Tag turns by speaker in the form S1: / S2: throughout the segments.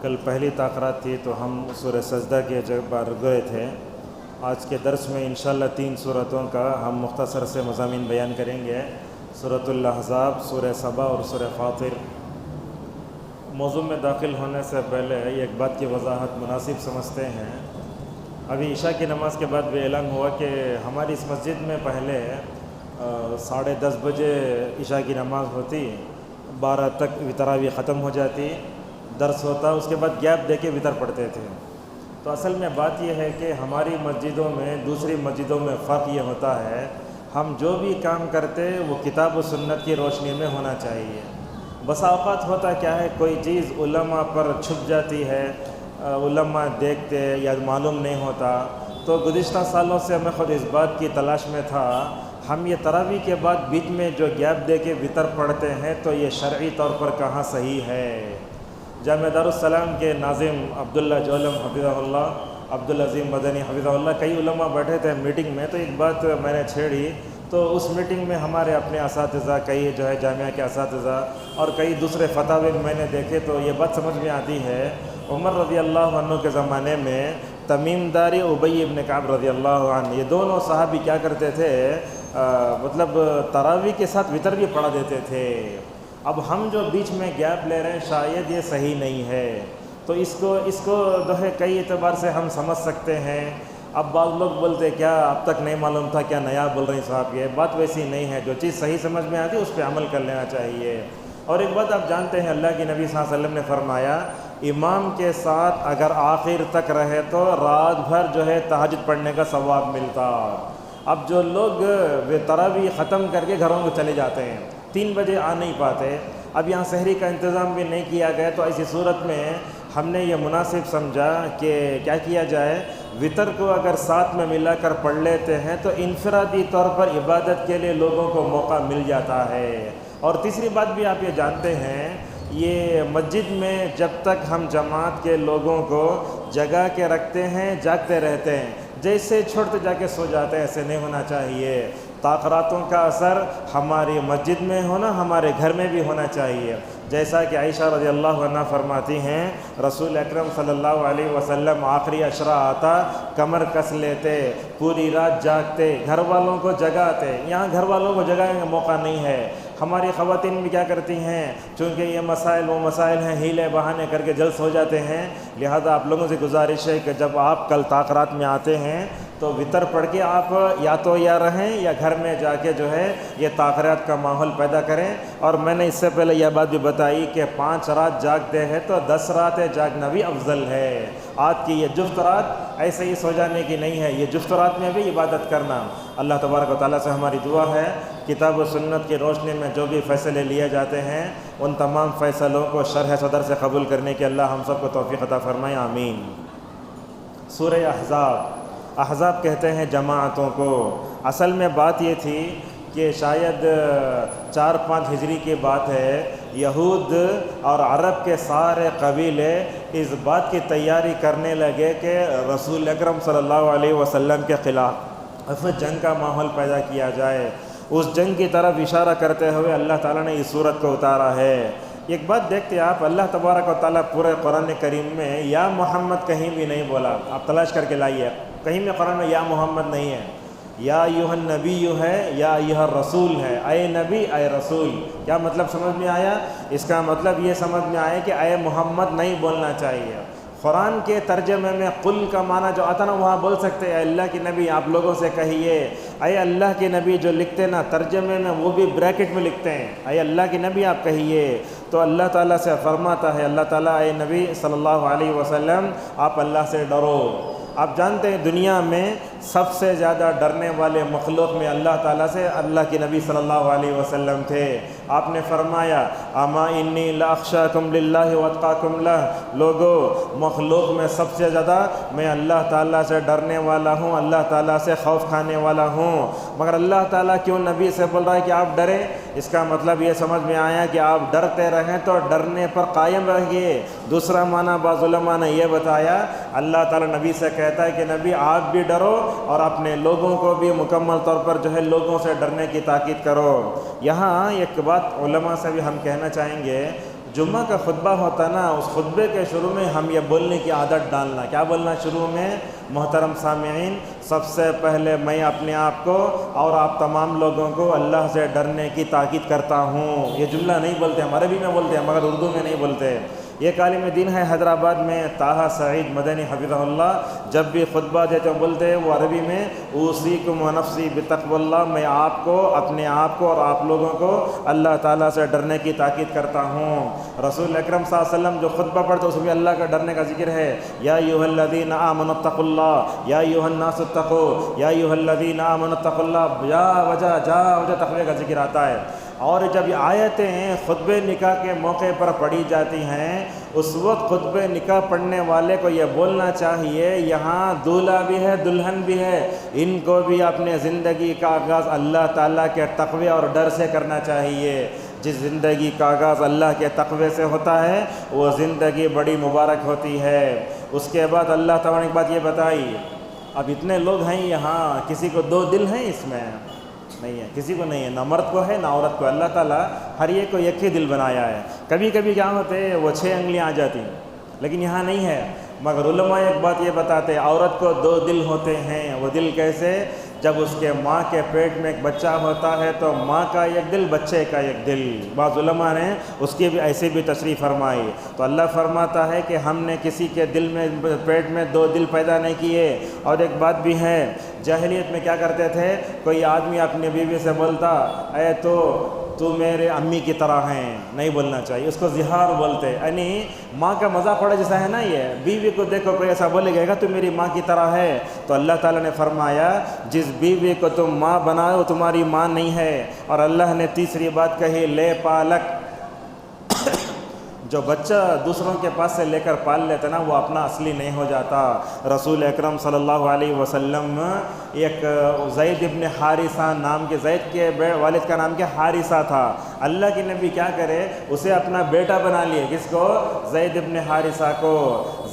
S1: کل پہلی تاخرات تھی تو ہم سورہ سجدہ کے جگہ گئے تھے۔ آج کے درس میں انشاءاللہ 3 صورتوں کا ہم مختصر سے مضامین بیان کریں گے، سورۃ الاحزاب، سورہ سبا اور سورہ فاطر۔ موضوع میں داخل ہونے سے پہلے ایک بات کی وضاحت مناسب سمجھتے ہیں۔ ابھی عشاء کی نماز کے بعد بھی اعلان ہوا کہ ہماری اس مسجد میں پہلے 10:30 بجے عشاء کی نماز ہوتی، 12 تک تراویح ختم ہو جاتی، درس ہوتا، اس کے بعد گیپ دے کے وطر پڑھتے تھے۔ تو اصل میں بات یہ ہے کہ ہماری مسجدوں میں دوسری مسجدوں میں فرق یہ ہوتا ہے، ہم جو بھی کام کرتے وہ کتاب و سنت کی روشنی میں ہونا چاہیے۔ بسا اوقات ہوتا کیا ہے، کوئی چیز علماء پر چھپ جاتی ہے، علماء دیکھتے یا معلوم نہیں ہوتا۔ تو گزشتہ سالوں سے میں خود اس بات کی تلاش میں تھا، ہم یہ تراویح کے بعد بیچ میں جو گیپ دے کے وطر پڑھتے ہیں تو یہ شرعی طور پر کہاں صحیح ہے۔ جامعہ دارالسلام کے ناظم عبداللہ جولم حفظہ اللہ، عبدالعظیم مدنی حفظہ اللہ، کئی علماء بیٹھے تھے میٹنگ میں، تو ایک بات میں نے چھیڑی۔ تو اس میٹنگ میں ہمارے اپنے اساتذہ، کئی جو ہے جامعہ کے اساتذہ اور کئی دوسرے فتاوی میں نے دیکھے، تو یہ بات سمجھ میں آتی ہے، عمر رضی اللہ عنہ کے زمانے میں تمیم داری، ابی ابن کعب رضی اللہ عنہ، یہ دونوں صحابی کیا کرتے تھے، مطلب تراویح کے ساتھ وطر بھی پڑھا دیتے تھے۔ اب ہم جو بیچ میں گیپ لے رہے ہیں شاید یہ صحیح نہیں ہے، تو اس کو جو ہے کئی اعتبار سے ہم سمجھ سکتے ہیں۔ اب بعض لوگ بولتے کیا اب تک نہیں معلوم تھا، کیا نیا بول رہے ہیں صاحب، یہ بات ویسی نہیں ہے، جو چیز صحیح سمجھ میں آتی ہے اس پہ عمل کر لینا چاہیے۔ اور ایک بات آپ جانتے ہیں، اللہ کے نبی صلی اللہ علیہ وسلم نے فرمایا، امام کے ساتھ اگر آخر تک رہے تو رات بھر جو ہے تہجد پڑھنے کا ثواب ملتا۔ اب جو لوگ تراویح ختم کر کے گھروں کو چلے جاتے ہیں، 3 بجے آ نہیں پاتے، اب یہاں سحری کا انتظام بھی نہیں کیا گیا، تو ایسی صورت میں ہم نے یہ مناسب سمجھا کہ کیا کیا جائے، وطر کو اگر ساتھ میں ملا کر پڑھ لیتے ہیں تو انفرادی طور پر عبادت کے لیے لوگوں کو موقع مل جاتا ہے۔ اور تیسری بات بھی آپ یہ جانتے ہیں، یہ مسجد میں جب تک ہم جماعت کے لوگوں کو جگا کے رکھتے ہیں جاگتے رہتے ہیں، جیسے چھوڑتے جا کے سو جاتے ہیں، ایسے نہیں ہونا چاہیے۔ تاخراتوں کا اثر ہماری مسجد میں ہونا، ہمارے گھر میں بھی ہونا چاہیے۔ جیسا کہ عائشہ رضی اللہ عنہ فرماتی ہیں، رسول اکرم صلی اللہ علیہ وسلم آخری عشرہ آتا، کمر کس لیتے، پوری رات جاگتے، گھر والوں کو جگاتے۔ یہاں گھر والوں کو جگانے کا موقع نہیں ہے۔ ہماری خواتین بھی کیا کرتی ہیں، چونکہ یہ مسائل وہ مسائل ہیں، ہیلے بہانے کر کے جلد ہو جاتے ہیں، لہذا آپ لوگوں سے گزارش ہے کہ جب آپ کل تاخرات میں آتے ہیں تو وطر پڑھ کے آپ یا تو یا رہیں یا گھر میں جا کے جو ہے یہ تاخرات کا ماحول پیدا کریں۔ اور میں نے اس سے پہلے یہ بات بھی بتائی کہ 5 رات جاگتے ہیں تو 10 راتیں جاگنا بھی افضل ہے۔ آج کی یہ جفت رات ایسے ہی سو جانے کی نہیں ہے، یہ جفت رات میں بھی عبادت کرنا۔ اللہ تبارک و تعالیٰ سے ہماری دعا ہے، کتاب و سنت کی روشنی میں جو بھی فیصلے لیے جاتے ہیں ان تمام فیصلوں کو شرح صدر سے قبول کرنے کے اللہ ہم سب کو توفیق عطا فرمائے، آمین۔ سورہ احزاب، احزاب کہتے ہیں جماعتوں کو۔ اصل میں بات یہ تھی کہ شاید 4-5 ہجری کی بات ہے، یہود اور عرب کے سارے قبیلے اس بات کی تیاری کرنے لگے کہ رسول اکرم صلی اللہ علیہ وسلم کے خلاف جنگ کا ماحول پیدا کیا جائے۔ اس جنگ کی طرف اشارہ کرتے ہوئے اللہ تعالیٰ نے اس صورت کو اتارا ہے۔ ایک بات دیکھتے آپ، اللہ تبارک و تعالیٰ پورے قرآن کریم میں یا محمد کہیں بھی نہیں بولا، آپ تلاش کر کے لائیے، کہیں میں قرآن میں یا محمد نہیں ہے، یا ایھا النبی ہے، یا ایھا الرسول ہے، اے نبی اے رسول۔ کیا مطلب سمجھ میں آیا؟ اس کا مطلب یہ سمجھ میں آیا کہ اے محمد نہیں بولنا چاہیے۔ قرآن کے ترجمے میں قل کا معنی جو آتا نا، وہاں بول سکتے ہیں اے اللہ کے نبی آپ لوگوں سے کہیے، اے اللہ کے نبی جو لکھتے نا ترجمے میں وہ بھی بریکٹ میں لکھتے ہیں، اے اللہ کے نبی آپ کہیے۔ تو اللہ تعالیٰ سے فرماتا ہے اللہ تعالیٰ، اے نبی صلی اللہ علیہ وسلم آپ اللہ سے ڈرو۔ آپ جانتے ہیں دنیا میں سب سے زیادہ ڈرنے والے مخلوق میں اللہ تعالیٰ سے اللہ کے نبی صلی اللہ علیہ وسلم تھے۔ آپ نے فرمایا اما انی لاخشاکم للہ واتقاکم لہ، لوگو مخلوق میں سب سے زیادہ میں اللہ تعالیٰ سے ڈرنے والا ہوں، اللہ تعالیٰ سے خوف کھانے والا ہوں۔ مگر اللہ تعالیٰ کیوں نبی سے بول رہا ہے کہ آپ ڈریں؟ اس کا مطلب یہ سمجھ میں آیا کہ آپ ڈرتے رہیں تو ڈرنے پر قائم رہیے۔ دوسرا معنی بعض علماء نے یہ بتایا، اللہ تعالیٰ نبی سے کہتا ہے کہ نبی آپ بھی ڈرو اور اپنے لوگوں کو بھی مکمل طور پر جو ہے لوگوں سے ڈرنے کی تاکید کرو۔ یہاں ایک بات علماء سے بھی ہم کہنا چاہیں گے، جمعہ کا خطبہ ہوتا نا، اس خطبے کے شروع میں ہم یہ بولنے کی عادت ڈالنا. کیا بولنا شروع میں؟ محترم سامعین، سب سے پہلے میں اپنے آپ کو اور آپ تمام لوگوں کو اللہ سے ڈرنے کی تاکید کرتا ہوں. یہ جملہ نہیں بولتے، ہم عربی میں بولتے ہیں مگر اردو میں نہیں بولتے. ایک عالم دین ہے حیدرآباد میں، طٰہٰ سعید مدنی حفظہ اللہ، جب بھی خطبہ دیتے ہیں بولتے ہیں وہ عربی میں، اوصیکم ونفسی بتقوی اللہ، میں آپ کو، اپنے آپ کو اور آپ لوگوں کو اللہ تعالیٰ سے ڈرنے کی تاکید کرتا ہوں. رسول اکرم صلی اللہ علیہ وسلم جو خطبہ پڑھتے اس میں اللہ کا ڈرنے کا ذکر ہے. یا ایھا الذین آمنوا اتقوا اللہ، یا ایھا الناس اتقوا، یا ایھا الذین آمنوا اتقوا اللہ، جا وجہ تقوی کا ذکر آتا ہے. اور جب یہ آیتیں خطبہ نکاح کے موقع پر پڑھی جاتی ہیں، اس وقت خطبہ نکاح پڑھنے والے کو یہ بولنا چاہیے یہاں دولہا بھی ہے دلہن بھی ہے، ان کو بھی اپنے زندگی کا آغاز اللہ تعالیٰ کے تقوی اور ڈر سے کرنا چاہیے. جس زندگی کا آغاز اللہ کے تقوی سے ہوتا ہے وہ زندگی بڑی مبارک ہوتی ہے. اس کے بعد اللہ تعالیٰ نے ایک بات یہ بتائی، اب اتنے لوگ ہیں یہاں، کسی کو دو دل ہیں؟ اس میں نہیں ہے، کسی کو نہیں ہے، نہ مرد کو ہے نہ عورت کو. اللہ تعالیٰ ہر ایک کو ایک ہی دل بنایا ہے. کبھی کبھی کیا ہوتے ہیں وہ 6 انگلیاں آ جاتی ہیں، لیکن یہاں نہیں ہے. مگر علماء ایک بات یہ بتاتے ہیں، عورت کو 2 دل ہوتے ہیں. وہ دل کیسے؟ جب اس کے ماں کے پیٹ میں ایک بچہ ہوتا ہے تو ماں کا ایک دل، بچے کا ایک دل. بعض علماء نے اس کی بھی ایسے بھی تشریح فرمائی. تو اللہ فرماتا ہے کہ ہم نے کسی کے دل میں، پیٹ میں 2 دل پیدا نہیں کیے. اور ایک بات بھی ہے، جاہلیت میں کیا کرتے تھے، کوئی آدمی اپنی بیوی سے بولتا اے تو میرے امی کی طرح ہیں، نہیں بولنا چاہیے، اس کو زہار بولتے. یعنی ماں کا مذاق پڑا جیسا ہے نا. یہ بیوی کو دیکھو کوئی ایسا بولے گا تو میری ماں کی طرح ہے. تو اللہ تعالیٰ نے فرمایا جس بیوی کو تم ماں بناؤ وہ تمہاری ماں نہیں ہے. اور اللہ نے تیسری بات کہی، لے پالک، جو بچہ دوسروں کے پاس سے لے کر پال لیتا نا وہ اپنا اصلی نہیں ہو جاتا. رسول اکرم صلی اللہ علیہ وسلم ایک زید ابن حارثہ نام کے، زید کے والد کا نام کیا؟ حارثہ تھا. اللہ کے نبی کیا کرے، اسے اپنا بیٹا بنا لیے. کس کو؟ زید ابن حارثہ کو.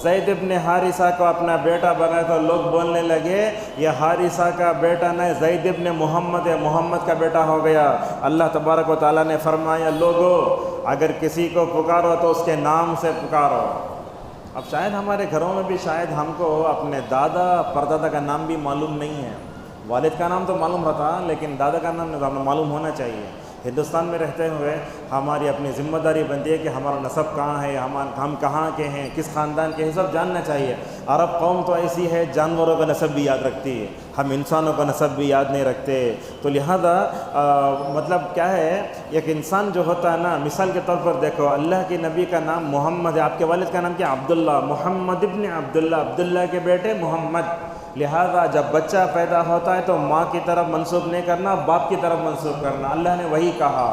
S1: زید ابن حارثہ کو اپنا بیٹا بنا تو لوگ بولنے لگے یہ حارثہ کا بیٹا نہیں، زید ابن محمد ہے، محمد کا بیٹا ہو گیا. اللہ تبارک و تعالیٰ نے فرمایا لوگو اگر کسی کو پکارو تو اس کے نام سے پکارو. اب شاید ہمارے گھروں میں بھی شاید ہم کو اپنے دادا پردادا کا نام بھی معلوم نہیں ہے. والد کا نام تو معلوم رہتا لیکن دادا کا نام ہمیں معلوم ہونا چاہیے. ہندوستان میں رہتے ہوئے ہماری اپنی ذمہ داری بنتی ہے کہ ہمارا نسب کہاں ہے، ہم کہاں کے ہیں، کس خاندان کے ہیں، سب جاننا چاہیے. عرب قوم تو ایسی ہے جانوروں کا نسب بھی یاد رکھتی ہے، ہم انسانوں کا نسب بھی یاد نہیں رکھتے. تو لہذا مطلب کیا ہے، ایک انسان جو ہوتا ہے نا، مثال کے طور پر دیکھو اللہ کے نبی کا نام محمد ہے، آپ کے والد کا نام کیا؟ عبداللہ، محمد ابن عبداللہ، عبداللہ کے بیٹے محمد. لہذا جب بچہ پیدا ہوتا ہے تو ماں کی طرف منسوب نہیں کرنا، باپ کی طرف منسوب کرنا. اللہ نے وہی کہا.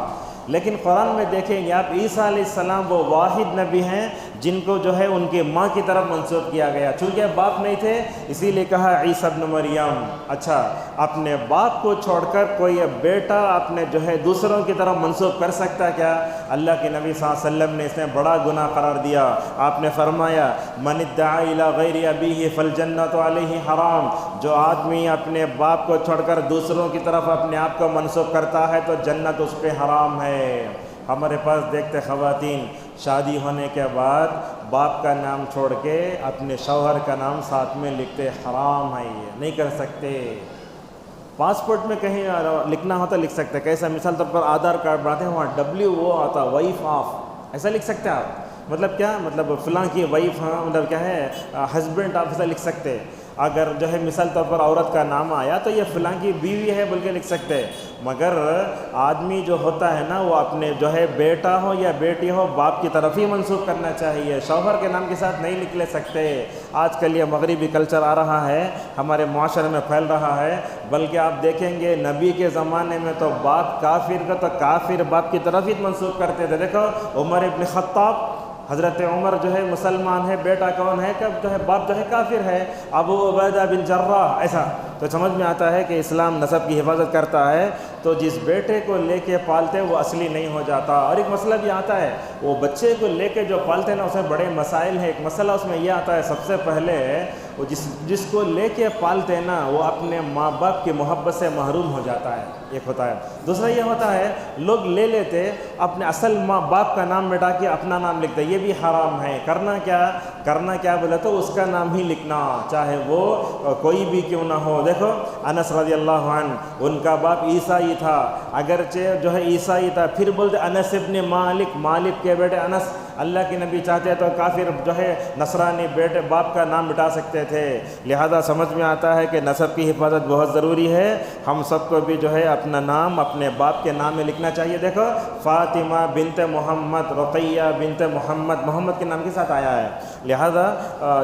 S1: لیکن قرآن میں دیکھیں گے آپ عیسیٰ علیہ السلام وہ واحد نبی ہیں جن کو جو ہے ان کی ماں کی طرف منسوب کیا گیا. چونکہ باپ نہیں تھے اسی لیے کہا عیسیٰ ابن مریم. اچھا، اپنے باپ کو چھوڑ کر کوئی بیٹا اپنے جو ہے دوسروں کی طرف منسوب کر سکتا کیا؟ اللہ کے نبی صلی اللہ علیہ وسلم نے اس نے بڑا گناہ قرار دیا. آپ نے فرمایا من ادعى الى غیر ابیہ فالجنۃ علیہ حرام. جو آدمی اپنے باپ کو چھوڑ کر دوسروں کی طرف اپنے آپ کو منسوب کرتا ہے تو جنت اس پہ حرام ہے. ہمارے پاس دیکھتے خواتین شادی ہونے کے بعد باپ کا نام چھوڑ کے اپنے شوہر کا نام ساتھ میں لکھتے، حرام ہے، یہ نہیں کر سکتے. پاسپورٹ میں کہیں لکھنا ہوتا لکھ سکتے. کیسا؟ مثال طور پر آدھار کارڈ بناتے ہیں وہاں WO آتا، وائف آف، ایسا لکھ سکتے آپ. مطلب کیا؟ مطلب فلاں کی وائف، ہاں مطلب کیا ہے، ہسبینڈ، آپ ایسا لکھ سکتے. اگر جو ہے مثال طور پر عورت کا نام آیا تو یہ فلاں کی بیوی ہے بول کے لکھ سکتے. مگر آدمی جو ہوتا ہے نا وہ اپنے جو ہے بیٹا ہو یا بیٹی ہو باپ کی طرف ہی منسوب کرنا چاہیے، شوہر کے نام کے ساتھ نہیں لکھ لے سکتے. آج کل یہ مغربی کلچر آ رہا ہے، ہمارے معاشرے میں پھیل رہا ہے. بلکہ آپ دیکھیں گے نبی کے زمانے میں تو باپ کافر کا تو کافر باپ کی طرف ہی منسوب کرتے تھے. دیکھو عمر ابن خطاب، حضرت عمر جو ہے مسلمان ہے، بیٹا کون ہے کہ جو ہے باپ جو ہے کافر ہے، ابو عبیدہ بن جراح. ایسا تو سمجھ میں آتا ہے کہ اسلام نسب کی حفاظت کرتا ہے. تو جس بیٹے کو لے کے پالتے وہ اصلی نہیں ہو جاتا. اور ایک مسئلہ بھی آتا ہے، وہ بچے کو لے کے جو پالتے ہیں نا اس میں بڑے مسائل ہیں. ایک مسئلہ اس میں یہ آتا ہے سب سے پہلے وہ جس کو لے کے پالتے ہیں نا وہ اپنے ماں باپ کی محبت سے محروم ہو جاتا ہے. ایک ہوتا ہے. دوسرا یہ ہوتا ہے لوگ لے لیتے اپنے اصل ماں باپ کا نام مٹا کے اپنا نام لکھتے. یہ بھی حرام ہے. کرنا کیا بولے تو اس کا نام ہی لکھنا, چاہے وہ کوئی بھی کیوں نہ ہو. دیکھو انس رضی اللہ عنہ ان کا باپ عیسائی تھا, اگرچہ جو ہے عیسائی تھا, پھر بولتے انس ابن مالک, مالک کے بیٹے انس. اللہ کے نبی چاہتے تو کافر جو ہے نصرانی بیٹے باپ کا نام مٹا سکتے تھے. لہذا سمجھ میں آتا ہے کہ نسب کی حفاظت بہت ضروری ہے. ہم سب کو بھی جو ہے اپنا نام اپنے باپ کے نام میں لکھنا چاہیے. دیکھو فاطمہ بنت محمد, رقیہ بنت محمد, محمد کے نام کے ساتھ آیا ہے. لہذا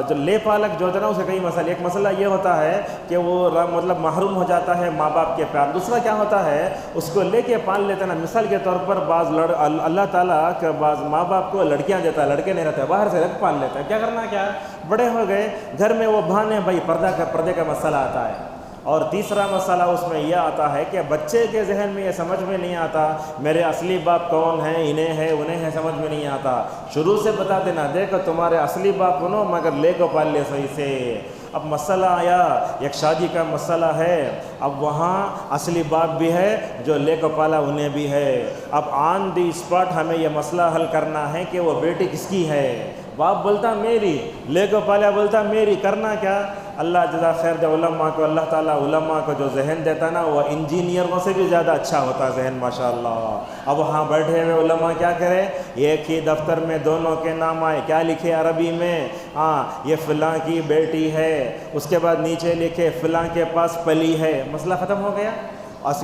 S1: جو لے پالک جو ہوتا ہے نا اسے کئی مسئلے. ایک مسئلہ یہ ہوتا ہے کہ وہ مطلب محروم ہو جاتا ہے ماں باپ کے پیار. دوسرا کیا ہوتا ہے اس کو لے کے پال لیتے نا. مثال کے طور پر اللہ تعالیٰ کے بعض ماں باپ کو لڑکیاں دیتا ہے, لڑکے نہیں رہتے, باہر سے رکھ پال لیتا ہے. کیا کرنا, کیا بڑے ہو گئے گھر میں وہ بہانے بھائی پردے کا مسئلہ آتا ہے. اور تیسرا مسئلہ اس میں یہ آتا ہے کہ بچے کے ذہن میں یہ سمجھ میں نہیں آتا میرے اصلی باپ کون ہیں, انہیں سمجھ میں نہیں آتا. شروع سے بتا دینا دیکھو تمہارے اصلی باپ انہوں مگر لے کو پال لے صحیح سے. اب مسئلہ آیا ایک شادی کا مسئلہ ہے, اب وہاں اصلی باپ بھی ہے, جو لے کو پالا انہیں بھی ہے. اب آن دی اسپاٹ ہمیں یہ مسئلہ حل کرنا ہے کہ وہ بیٹی کس کی ہے. باپ بولتا میری, لے کو پالا بولتا میری. کرنا کیا, اللہ جزا خیر دے علماء کو. اللہ تعالیٰ علماء کو جو ذہن دیتا نا وہ انجینئروں سے بھی زیادہ اچھا ہوتا ہے ذہن ماشاءاللہ. اب وہاں بیٹھے ہوئے علماء کیا کرے, ایک ہی دفتر میں دونوں کے نام آئے, کیا لکھے عربی میں, یہ فلاں کی بیٹی ہے, اس کے بعد نیچے لکھے فلاں کے پاس پلی ہے. مسئلہ ختم ہو گیا.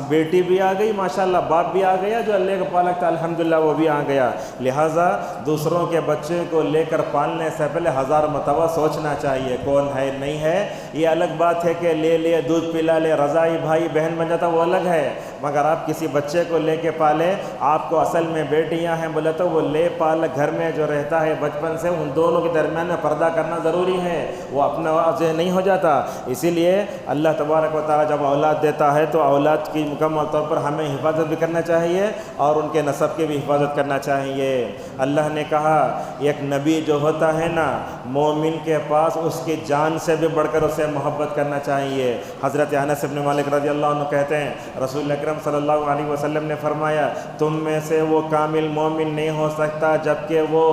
S1: بیٹی بھی آ گئی ماشاءاللہ, باپ بھی آ گیا, جو اللہ کا پالک تھا الحمدللہ وہ بھی آ گیا. لہٰذا دوسروں کے بچے کو لے کر پالنے سے پہلے 1000 مرتبہ سوچنا چاہیے کون ہے نہیں ہے. یہ الگ بات ہے کہ لے دودھ پلا لے, رضائی بھائی بہن بن جاتا وہ الگ ہے. مگر آپ کسی بچے کو لے کے پالے, آپ کو اصل میں بیٹیاں ہیں بولے تو وہ لے پال گھر میں جو رہتا ہے بچپن سے ان دونوں کے درمیان میں پردہ کرنا ضروری ہے. وہ اپنا ذہن نہیں ہو جاتا. اسی لیے اللہ تبارک و تعالیٰ جب اولاد دیتا ہے تو اولاد کی مکمل طور پر ہمیں حفاظت بھی کرنا چاہیے اور ان کے نسب کی بھی حفاظت کرنا چاہیے. اللہ نے کہا ایک نبی جو ہوتا ہے نا مومن کے پاس اس کی جان سے بھی بڑھ کر اسے محبت کرنا چاہیے. حضرت انس بن مالک رضی اللہ عنہ کہتے ہیں رسول اکرم صلی اللہ علیہ وسلم نے فرمایا تم میں سے وہ کامل مومن نہیں ہو سکتا جبکہ وہ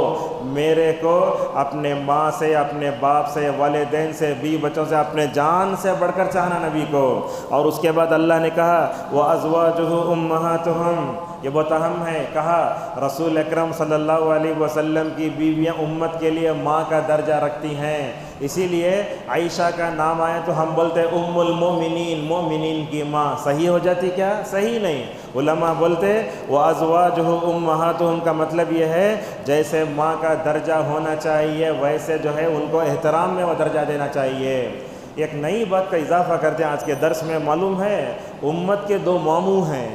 S1: میرے کو اپنے ماں سے, اپنے باپ سے, والدین سے, بیوی بچوں سے, اپنے جان سے بڑھ کر چاہنا نبی کو. اور اس کے بعد اللہ نے کہا وَأَزْوَاجُهُ أُمَّهَاتُهُمْ, یہ بہت اہم ہے. کہا رسول اکرم صلی اللہ علیہ وسلم کی بیویاں امت کے لیے ماں کا درجہ رکھتی ہیں. اسی لیے عائشہ کا نام آیا تو ہم بولتے ام المومنین, مومنین کی ماں. صحیح ہو جاتی کیا, صحیح نہیں. علماء بولتے وَأَزْوَاجُهُ أُمَّهَاتُهُمْ کا مطلب یہ ہے جیسے ماں کا درجہ ہونا چاہیے ویسے جو ہے ان کو احترام میں وہ درجہ دینا چاہیے. ایک نئی بات کا اضافہ کرتے ہیں آج کے درس میں. معلوم ہے امت کے 2 ماموں ہیں.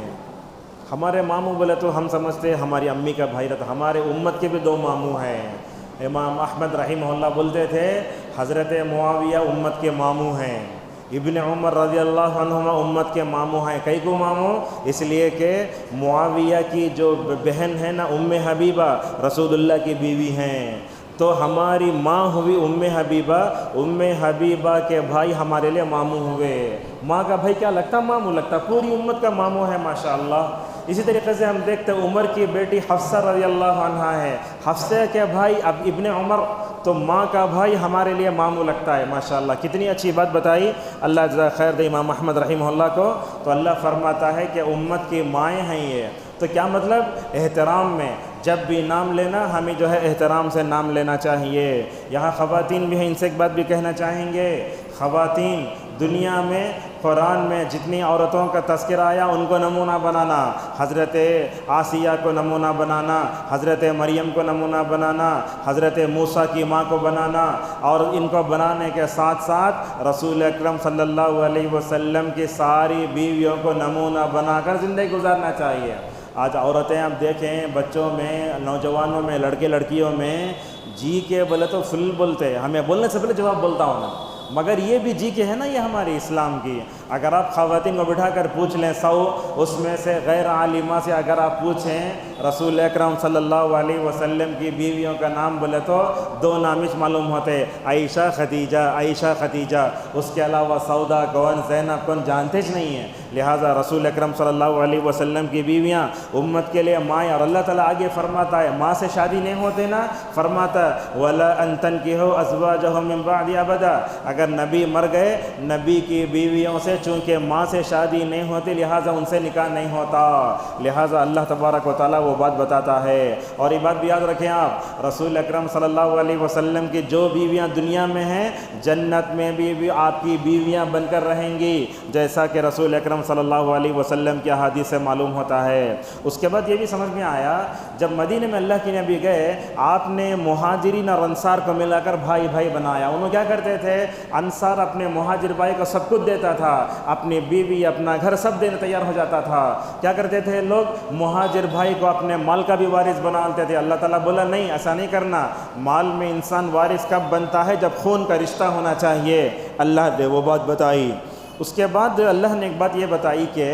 S1: ہمارے ماموں بولے تو ہم سمجھتے ہماری امی کا بھائی رہتا, ہمارے امت کے بھی 2 ماموں ہیں. امام احمد رحمہ اللہ بولتے تھے حضرت معاویہ امت کے ماموں ہیں, ابن عمر رضی اللہ عنہما امت کے ماموں ہیں. کئی کو ماموں, اس لیے کہ معاویہ کی جو بہن ہے نا ام حبیبہ رسول اللہ کی بیوی ہیں, تو ہماری ماں ہوئی ام حبیبہ کے بھائی ہمارے لیے ماموں ہوئے. ماں کا بھائی کیا لگتا, ماموں لگتا, پوری امت کا ماموں ہے ماشاءاللہ. اسی طریقے سے ہم دیکھتے ہیں عمر کی بیٹی حفصہ رضی اللہ عنہا ہے, حفصہ کے بھائی اب ابن عمر, تو ماں کا بھائی ہمارے لیے ماموں لگتا ہے ماشاءاللہ. کتنی اچھی بات بتائی اللہ جزا خیر دے امام احمد رحمہ اللہ کو. تو اللہ فرماتا ہے کہ امت کی مائیں ہیں یہ. تو کیا مطلب, احترام میں جب بھی نام لینا ہمیں جو ہے احترام سے نام لینا چاہیے. یہاں خواتین بھی ہیں, ان سے ایک بات بھی کہنا چاہیں گے. خواتین دنیا میں قرآن میں جتنی عورتوں کا تذکرہ آیا ان کو نمونہ بنانا, حضرت آسیہ کو نمونہ بنانا, حضرت مریم کو نمونہ بنانا, حضرت موسیٰ کی ماں کو بنانا, اور ان کو بنانے کے ساتھ ساتھ رسول اکرم صلی اللہ علیہ وسلم کی ساری بیویوں کو نمونہ بنا کر زندگی گزارنا چاہیے. آج عورتیں آپ دیکھیں بچوں میں, نوجوانوں میں, لڑکے لڑکیوں میں جی کے بولے تو فل بولتے. ہمیں بولنے سے پہلے جواب بولتا ہوں نا, مگر یہ بھی جی کے ہے نا, یہ ہمارے اسلام کی. اگر آپ خواتین کو بٹھا کر پوچھ لیں 100، اس میں سے غیر عالمہ سے اگر آپ پوچھیں رسول اکرم صلی اللہ علیہ وسلم کی بیویوں کا نام بولے تو 2 نام ہی معلوم ہوتے، عائشہ خدیجہ، عائشہ خدیجہ، اس کے علاوہ سودا کون، زینب کون جانتے ہی نہیں ہیں۔ لہٰذا رسول اکرم صلی اللہ علیہ وسلم کی بیویاں امت کے لیے ماں، اور اللہ تعالیٰ آگے فرماتا ہے ماں سے شادی نہیں ہوتے نا، فرماتا وَلَا أَن تَنكِحُوا أَزْوَاجَهُم مِّن بَعْدِ أَبَدًا، اگر نبی مر گئے نبی کی بیویوں سے چونکہ ماں سے شادی نہیں ہوتی لہٰذا ان سے نکاح نہیں ہوتا۔ لہٰذا اللہ تبارک و تعالیٰ وہ بات بتاتا ہے۔ اور یہ بات بھی یاد رکھیں آپ، رسول اکرم صلی اللہ علیہ وسلم کی جو بیویاں دنیا میں ہیں جنت میں بھی آپ کی بیویاں بن کر رہیں گی، جیسا کہ رسول اکرم صلی اللہ علیہ وسلم کی احادیث سے معلوم ہوتا ہے۔ اس کے بعد یہ بھی سمجھ میں آیا جب مدینے میں اللہ کے نبی گئے آپ نے مہاجرین اور انصار کو ملا کر بھائی بھائی بنایا۔ انہوں کیا کرتے تھے، انصار اپنے مہاجر بھائی کو سب کچھ دیتا تھا، اپنی بیوی اپنا گھر سب دینے تیار ہو جاتا تھا۔ کیا کرتے تھے لوگ، مہاجر بھائی کو اپنے مال کا بھی وارث بناتے تھے۔ اللہ تعالیٰ بولا نہیں ایسا نہیں کرنا، مال میں انسان وارث کب بنتا ہے جب خون کا رشتہ ہونا چاہیے، اللہ نے وہ بات بتائی۔ اس کے بعد اللہ نے ایک بات یہ بتائی کہ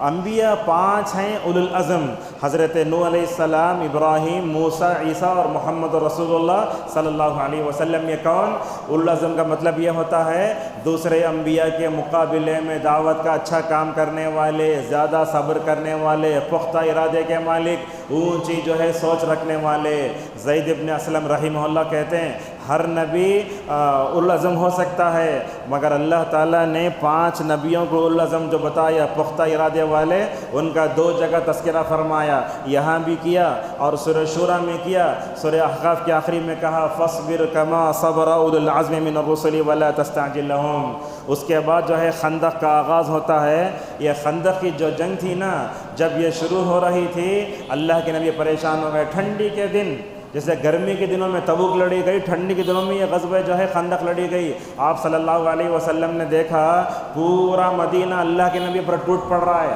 S1: انبیاء 5 ہیں اولو العزم، حضرت نوح علیہ السلام، ابراہیم، موسیٰ، عیسیٰ اور محمد رسول اللہ صلی اللہ علیہ وسلم۔ یہ کون؟ اولو العزم کا مطلب یہ ہوتا ہے دوسرے انبیاء کے مقابلے میں دعوت کا اچھا کام کرنے والے، زیادہ صبر کرنے والے، پختہ ارادے کے مالک، اونچی جو ہے سوچ رکھنے والے۔ زید ابن اسلم رحمہ اللہ کہتے ہیں ہر نبی اولو العزم ہو سکتا ہے، مگر اللہ تعالیٰ نے 5 نبیوں کو اولو العزم جو بتایا پختہ ارادے والے، ان کا 2 جگہ تذکرہ فرمایا، یہاں بھی کیا اور سورہ شورى میں کیا۔ سورہ احقاف کے آخری میں کہا فاصبر کما صبر اولو العزم من الرسل ولا تستعجل لهم۔ اس کے بعد جو ہے خندق کا آغاز ہوتا ہے۔ یہ خندق کی جو جنگ تھی نا، جب یہ شروع ہو رہی تھی اللہ کے نبی پریشان ہو گئے۔ ٹھنڈی کے دن، جیسے گرمی کے دنوں میں تبوک لڑی گئی، ٹھنڈی کے دنوں میں یہ غزوہ جو ہے خندق لڑی گئی۔ آپ صلی اللہ علیہ وسلم نے دیکھا پورا مدینہ اللہ کے نبی پر ٹوٹ پڑ رہا ہے۔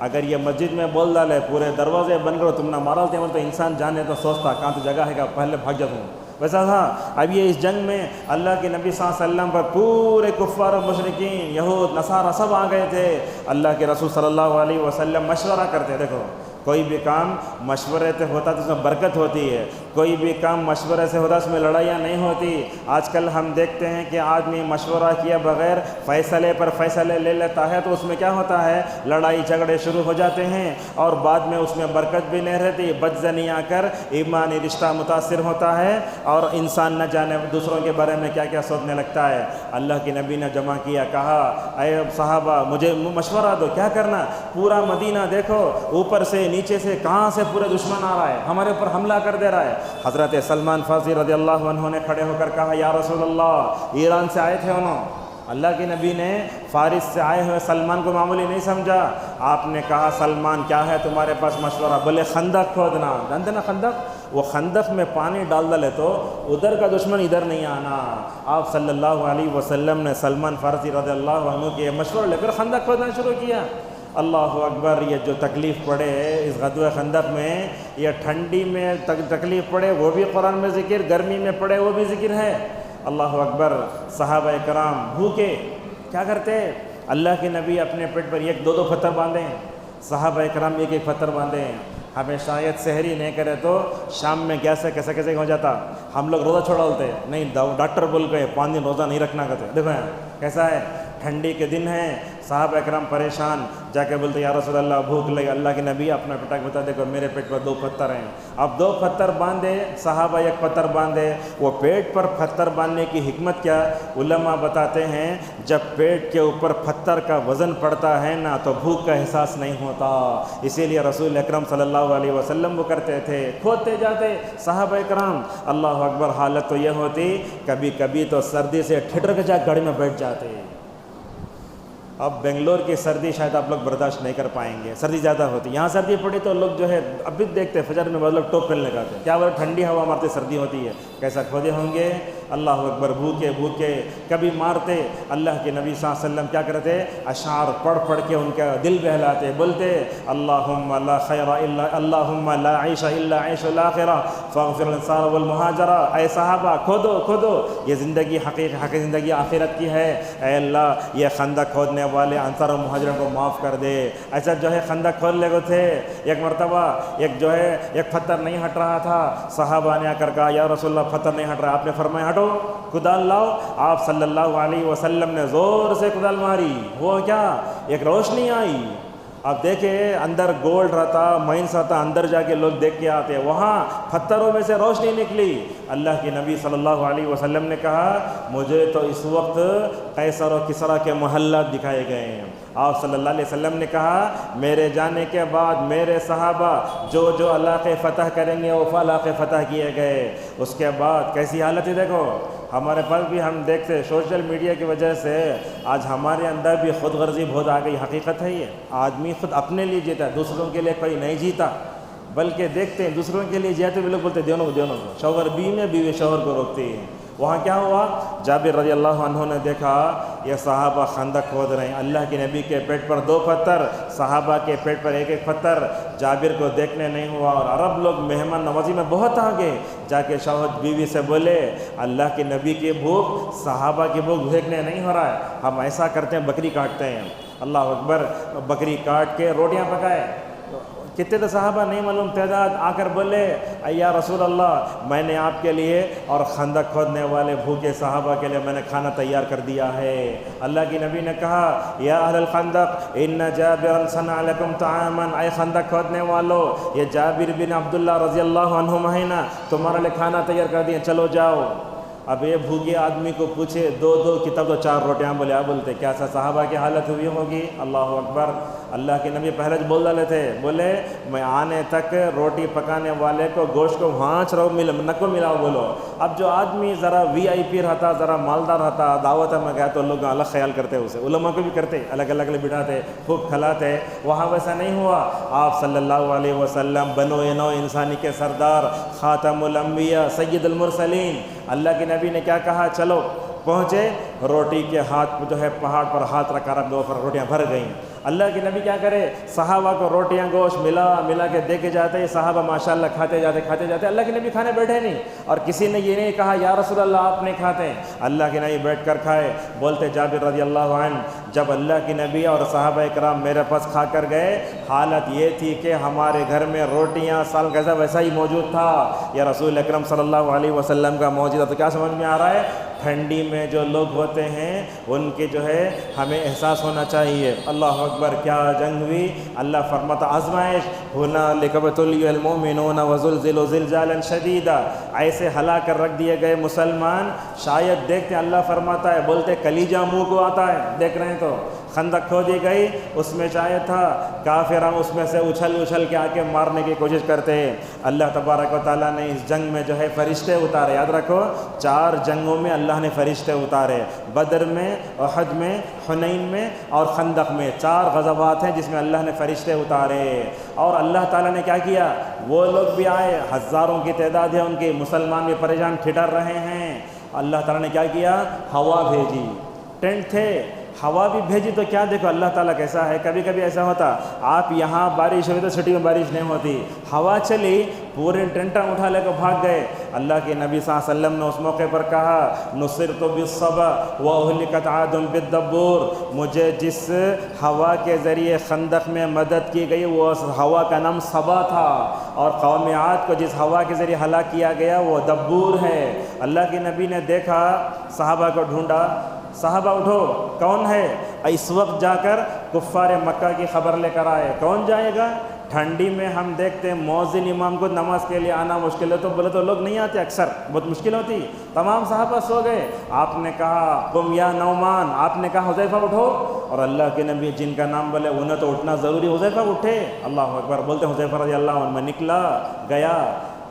S1: اگر یہ مسجد میں بول ڈالے پورے دروازے بن کر تم نہ مارا تو انسان جانے تو سوچتا کہاں تو جگہ ہے کہ پہلے بھاگ جاتا ہوں، ویسا تھا۔ اب یہ اس جنگ میں اللہ کے نبی صلی اللہ علیہ وسلم پر پورے کفار و مشرکین، یہود، نصارہ سب آ گئے تھے۔ اللہ کے رسول صلی اللہ علیہ وسلم مشورہ کرتے، دیکھو کوئی بھی کام مشورے سے ہوتا تو اس میں برکت ہوتی ہے، کوئی بھی کام مشورے سے ہوتا اس میں لڑائیاں نہیں ہوتی۔ آج کل ہم دیکھتے ہیں کہ آدمی مشورہ کیا بغیر فیصلے پر فیصلے لے لیتا ہے تو اس میں کیا ہوتا ہے، لڑائی جھگڑے شروع ہو جاتے ہیں اور بعد میں اس میں برکت بھی نہیں رہتی، بدزنی آ کر ایمانی رشتہ متاثر ہوتا ہے اور انسان نہ جانے دوسروں کے بارے میں کیا کیا سوچنے لگتا ہے۔ اللہ کے نبی نے جمع کیا، کہا اے صحابہ مجھے مشورہ دو، کیا کرنا؟ پورا مدینہ دیکھو اوپر سے نیچے سے کہاں سے پورے دشمن آ رہا ہے، ہمارے اوپر حملہ کر دے رہا ہے۔ حضرت سلمان فارسی رضی اللہ عنہ نے کھڑے ہو کر کہا یا رسول اللہ، ایران سے آئے تھے انہوں، اللہ کے نبی نے فارس سے آئے ہوئے سلمان کو معمولی نہیں سمجھا۔ آپ نے کہا سلمان کیا ہے تمہارے پاس مشورہ؟ بولے خندق کھودنا، جانتے نا خندق، وہ خندق میں پانی ڈال ڈالے تو ادھر کا دشمن ادھر نہیں آنا۔ آپ صلی اللہ علیہ وسلم نے سلمان فارسی رضی اللہ عنہ کے مشورہ لے کر خندق کھودنا شروع کیا۔ اللہ اکبر، یہ جو تکلیف پڑے اس غزوہ خندق میں، یہ ٹھنڈی میں تکلیف پڑے وہ بھی قرآن میں ذکر، گرمی میں پڑے وہ بھی ذکر ہے۔ اللہ اکبر، صحابہ کرام بھوکے کیا کرتے؟ اللہ کے نبی اپنے پیٹ پر 1-2 پتھر باندھے ہیں، صحابہ کرام 1 پتھر باندھے ہیں۔ ہمیں شاید سحری نہیں کرے تو شام میں کیسے ہو جاتا، ہم لوگ روزہ چھوڑا ہوتے نہیں، ڈاکٹر بول گئے 5 دن روزہ نہیں رکھنا کرتے۔ دیکھو کیسا ہے، ٹھنڈی کے دن ہیں، صحابہ اکرام پریشان، جا کے بولتے یا رسول اللہ بھوک لگی۔ اللہ کے نبی اپنا پٹاک بتا، دیکھو میرے پیٹ پر 2 پتھر ہیں۔ اب 2 پتھر باندھے صحابہ، 1 پتھر باندھے۔ وہ پیٹ پر پتھر باندھنے کی حکمت کیا؟ علماء بتاتے ہیں جب پیٹ کے اوپر پتھر کا وزن پڑتا ہے نا تو بھوک کا احساس نہیں ہوتا، اسی لیے رسول اکرم صلی اللہ علیہ وسلم وہ کرتے تھے، کھودتے جاتے صحابہ اکرام۔ اللہ اکبر، حالت تو یہ ہوتی کبھی کبھی تو سردی سے ٹھٹر کے جا گاڑی میں بیٹھ جاتے۔ اب بنگلور کی سردی شاید آپ لوگ برداشت نہیں کر پائیں گے، سردی زیادہ ہوتی، یہاں سردی پڑی تو لوگ جو ہے اب بھی دیکھتے فجر میں بہت لوگ ٹوپ پہننے لگاتے ہیں، کیا بولے ٹھنڈی ہوا مارتے سردی ہوتی ہے، کیسا کھودے ہوں گے اللہ اکبر، بھوکے بھوکے کبھی مارتے، اللہ کے نبی صلی اللہ علیہ وسلم کیا کرتے، اشعار پڑھ پڑھ کے ان کا دل بہلاتے، بولتے اللہم لا خیر الا اللہم لا عیش الا عیش الاخرہ فاغفر للانصار والمہاجرہ، اے صحابہ کھودو کھودو، یہ زندگی حقیقی زندگی آخرت کی ہے، اے اللہ یہ خندق کھودنے والے انصار و مہاجروں کو معاف کر دے۔ ایسا جو ہے خندق کھود لے گئے تھے، ایک مرتبہ ایک پتھر نہیں ہٹ رہا تھا، صحابہ نے آ کر کہا یا رسول اللہ پتھر نہیں ہٹ رہا، آپ نے فرمایا ہٹو کدال لاؤ، آپ صلی اللہ علیہ وسلم نے زور سے کدال ماری، وہ کیا ایک روشنی آئی، اب دیکھیں اندر گولڈ رہتا، مائنس رہتا، اندر جا کے لوگ دیکھ کے آتے، وہاں پتھروں میں سے روشنی نکلی۔ اللہ کے نبی صلی اللہ علیہ وسلم نے کہا مجھے تو اس وقت قیصر و کسریٰ کے محلات دکھائے گئے ہیں۔ آپ صلی اللہ علیہ وسلم نے کہا میرے جانے کے بعد میرے صحابہ جو جو علاقے فتح کریں گے وہ علاقے فتح کیے گئے۔ اس کے بعد کیسی حالت ہے دیکھو، ہمارے پاس بھی ہم دیکھتے سوشل میڈیا کی وجہ سے آج ہمارے اندر بھی خود غرضی بہت آ گئی۔ حقیقت ہے یہ آدمی خود اپنے لیے جیتا ہے، دوسروں کے لیے کوئی نہیں جیتا، بلکہ دیکھتے ہیں دوسروں کے لیے جیتے بھی لوگ بولتے دونوں کو شوہر بیوی میں، بیوی شوہر کو روکتی ہے۔ وہاں کیا ہوا، جابر رضی اللہ عنہ نے دیکھا یہ صحابہ خندق کھود رہے ہیں، اللہ کے نبی کے پیٹ پر 2 پتھر، صحابہ کے پیٹ پر 1 پتھر، جابر کو دیکھنے نہیں ہوا، اور عرب لوگ مہمان نوازی میں بہت آگے جا کے شوہر بیوی سے بولے اللہ کے نبی کی بھوک صحابہ کی بھوک دیکھنے نہیں ہو رہا ہے، ہم ایسا کرتے ہیں بکری کاٹتے ہیں، اللہ اکبر، بکری کاٹ کے روٹیاں پکائے۔ کتنے تو صحابہ نہیں معلوم تعداد آ کر بولے یا رسول اللہ میں نے آپ کے لیے اور خندق کھودنے والے بھوکے صحابہ کے لیے میں نے کھانا تیار کر دیا ہے۔ اللہ کی نبی نے کہا یا اہل الخندق ان جابرا صنع لکم طعاما، اے خندق کھودنے والو یہ جابر بن عبداللہ رضی اللہ عنہما ہے نا، تمہارے لیے کھانا تیار کر دیا، چلو جاؤ۔ اب یہ بھوکے آدمی کو پوچھے 2 کی تب تو 4 روٹیاں بولے، آپ بولتے کیا سا صحابہ کی حالت ہوئی ہوگی؟ اللہ اکبر۔ اللہ کے نبی پہلے بول ڈالے تھے، بولے میں آنے تک روٹی پکانے والے کو گوشت کو وہاں نہ کو ملاؤ بولو۔ اب جو آدمی ذرا VIP رہتا، ذرا مالدار رہتا، دعوت میں گیا تو لوگ الگ خیال کرتے، اسے علماء کو بھی کرتے، الگ الگ بٹھاتے، خوب کھلاتے، وہاں ویسا نہیں ہوا۔ آپ صلی اللہ علیہ وسلم بنو نو انسانی کے سردار، خاتم الانبیاء، سید المرسلین، اللہ کے نبی نے کیا کہا، چلو پہنچے، روٹی کے ہاتھ جو ہے پہاڑ پر ہاتھ رکھا، رکھ دو، روٹیاں بھر گئیں۔ اللہ کے نبی کیا کرے، صحابہ کو روٹیاں گوشت ملا کے دے کے جاتے، صحابہ ماشاءاللہ کھاتے جاتے۔ اللہ کے نبی کھانے بیٹھے نہیں، اور کسی نے یہ نہیں کہا یا رسول اللہ آپ نہیں کھاتے ہیں، اللہ کے نبی بیٹھ کر کھائے۔ بولتے جابر رضی اللہ عنہ جب اللہ کے نبی اور صحابہ اکرام میرے پاس کھا کر گئے، حالت یہ تھی کہ ہمارے گھر میں روٹیاں سال کیسا ویسا ہی موجود تھا، یا رسول اکرم صلی اللہ علیہ وسلم کا موجودہ۔ تو کیا سمجھ میں آ رہا ہے، ٹھنڈی میں جو لوگ ہوتے ہیں ان کے جو ہے ہمیں احساس ہونا چاہیے۔ اللہ اکبر، کیا جنگ ہوئی، اللہ فرماتا آزمائش ہنالک ابتلی المؤمنون وزلزلوا زلزالا شدیدا، ایسے ہلا کر رکھ دیے گئے مسلمان، شاید دیکھتے اللہ فرماتا ہے، بولتے کلیجہ منہ کو آتا ہے، دیکھ رہے ہیں تو خندق کھودی گئی، اس میں چاہے تھا کافران اس میں سے اچھل کے آ کے مارنے کی کوشش کرتے ہیں۔ اللہ تبارک و تعالیٰ نے اس جنگ میں جو ہے فرشتے اتارے، یاد رکھو 4 جنگوں میں اللہ نے فرشتے اتارے، بدر میں، احد میں، حنین میں اور خندق میں، 4 غزوات ہیں جس میں اللہ نے فرشتے اتارے۔ اور اللہ تعالیٰ نے کیا کیا، وہ لوگ بھی آئے، ہزاروں کی تعداد ہے ان کی، مسلمان بھی پریشان ٹھٹر رہے ہیں، اللہ تعالیٰ نے کیا کیا، ہوا بھیجی، ٹینٹ تھے، ہوا بھی بھیجی، تو کیا دیکھو اللہ تعالیٰ کیسا ہے۔ کبھی کبھی ایسا ہوتا آپ یہاں بارش ہوئی تو سٹی میں بارش نہیں ہوتی، ہوا چلی پورے ٹینٹا اٹھا لے کو بھاگ گئے۔ اللہ کے نبی صلی اللہ علیہ وسلم نے اس موقع پر کہا نصرت بالصبا واہلکت عاد بالدبور، مجھے جس ہوا کے ذریعے خندق میں مدد کی گئی وہ ہوا کا نام صبا تھا، اور قوم عاد کو جس ہوا کے ذریعے ہلاک کیا گیا وہ دبور ہے۔ اللہ کے نبی نے دیکھا، صحابہ کو ڈھونڈا، صحابہ اٹھو، کون ہے؟ اس وقت جا کر کفار مکہ کی خبر لے کر آئے۔ کون جائے گا؟ ٹھنڈی میں ہم دیکھتے ہیں مؤذن امام کو نماز کے لیے آنا مشکل ہے، تو بولے تو لوگ نہیں آتے، اکثر بہت مشکل ہوتی، تمام صحابہ سو گئے۔ آپ نے کہا قم یا نعمان، آپ نے کہا حذیفہ اٹھو، اور اللہ کے نبی جن کا نام بولے انہیں تو اٹھنا ضروری، حذیفہ اٹھے، اللہ اکبر، بولتے حذیفہ رضی اللہ عنہ، میں نکلا گیا،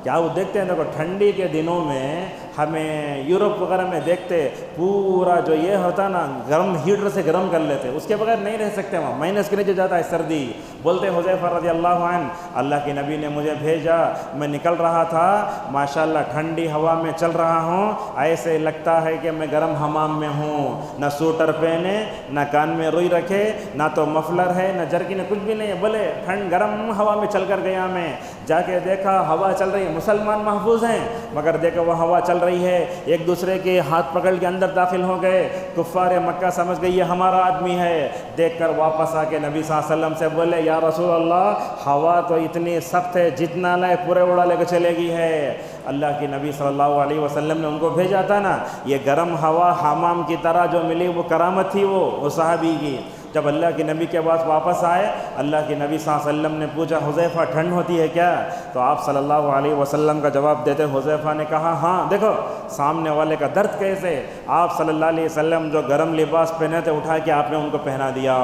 S1: کیا وہ دیکھتے ہیں دیکھو ٹھنڈی کے دنوں میں ہمیں یورپ وغیرہ میں دیکھتے پورا جو یہ ہوتا نا گرم ہیٹر سے گرم کر لیتے، اس کے بغیر نہیں رہ سکتے وہاں، مائنس کے نیچے جاتا ہے سردی۔ بولتے حذیفہ رضی اللہ عنہ اللہ کے نبی نے مجھے بھیجا، میں نکل رہا تھا ماشاءاللہ ٹھنڈی ہوا میں چل رہا ہوں، ایسے لگتا ہے کہ میں گرم حمام میں ہوں، نہ سوٹر پہنے، نہ کان میں روئی رکھے، نہ تو مفلر ہے، نہ جرکن، کچھ بھی نہیں ہے، بولے ٹھنڈ گرم ہوا میں چل کر گیا، میں جا کے دیکھا ہوا چل رہی ہے، مسلمان محفوظ ہیں مگر دیکھو وہ ہوا چل رہی ہے، ایک دوسرے کے ہاتھ پکڑ کے اندر داخل ہو گئے، کفار مکہ سمجھ گئی یہ ہمارا آدمی ہے، دیکھ کر واپس آ کے نبی صلی اللہ علیہ وسلم سے بولے یا رسول اللہ ہوا تو اتنی سخت ہے جتنا لائے پورے اڑا لے کے چلے گی ہے۔ اللہ کے نبی صلی اللہ علیہ وسلم نے ان کو بھیجا تھا نا، یہ گرم ہوا حمام کی طرح جو ملی وہ کرامت تھی وہ صحابی کی۔ جب اللہ کے نبی کے پاس واپس آئے، اللہ کے نبی صلی اللہ علیہ وسلم نے پوچھا حذیفہ ٹھنڈ ہوتی ہے کیا؟ تو آپ صلی اللہ علیہ وسلم کا جواب دیتے حذیفہ نے کہا ہاں دیکھو سامنے والے کا درد کیسے، آپ صلی اللہ علیہ وسلم جو گرم لباس پہنے تھے اٹھا کے آپ نے ان کو پہنا دیا۔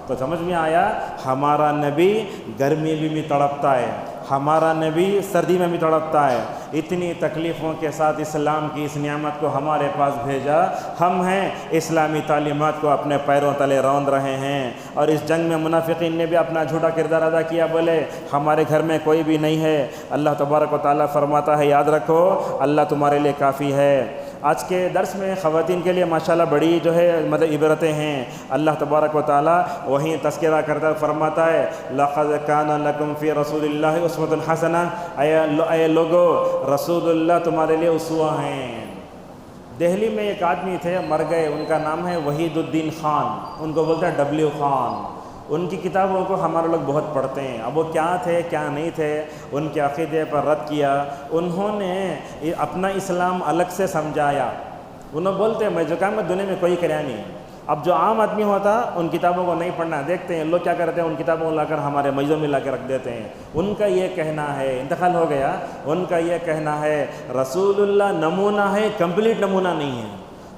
S1: تو سمجھ میں آیا ہمارا نبی گرمی میں بھی تڑپتا ہے، ہمارا نبی سردی میں بھی تڑپتا ہے، اتنی تکلیفوں کے ساتھ اسلام کی اس نعمت کو ہمارے پاس بھیجا، ہم ہیں اسلامی تعلیمات کو اپنے پیروں تلے روند رہے ہیں۔ اور اس جنگ میں منافقین نے بھی اپنا جھوٹا کردار ادا کیا، بولے ہمارے گھر میں کوئی بھی نہیں ہے، اللہ تبارک و تعالیٰ فرماتا ہے یاد رکھو اللہ تمہارے لیے کافی ہے۔ آج کے درس میں خواتین کے لیے ماشاءاللہ بڑی جو ہے عبرتیں ہیں، اللہ تبارک و تعالیٰ وہیں تذکرہ کرتا فرماتا ہے لَقَدْ كَانَ لَكُمْ فِي رَسُولِ اللَّهِ أُسْوَةٌ حَسَنَةٌ، اے لوگو رسول اللہ تمہارے لیے اسوہ ہیں۔ دہلی میں ایک آدمی تھے مر گئے، ان کا نام ہے وحید الدین خان، ان کو بولتے ہیں ڈبلیو خان۔ ان کی کتابوں کو ہمارے لوگ بہت پڑھتے ہیں، اب وہ کیا تھے کیا نہیں تھے، ان کے عقیدے پر رد کیا، انہوں نے اپنا اسلام الگ سے سمجھایا۔ انہوں بولتے ہیں میں جو کام میں دنیا میں کوئی کریا نہیں۔ اب جو عام آدمی ہوتا ان کتابوں کو نہیں پڑھنا، دیکھتے ہیں لوگ کیا کرتے ہیں ان کتابوں کو لا کر ہمارے میزوں میں لا کے رکھ دیتے ہیں۔ ان کا یہ کہنا ہے، انتقال ہو گیا، ان کا یہ کہنا ہے رسول اللہ نمونہ ہے، کمپلیٹ نمونہ نہیں ہے۔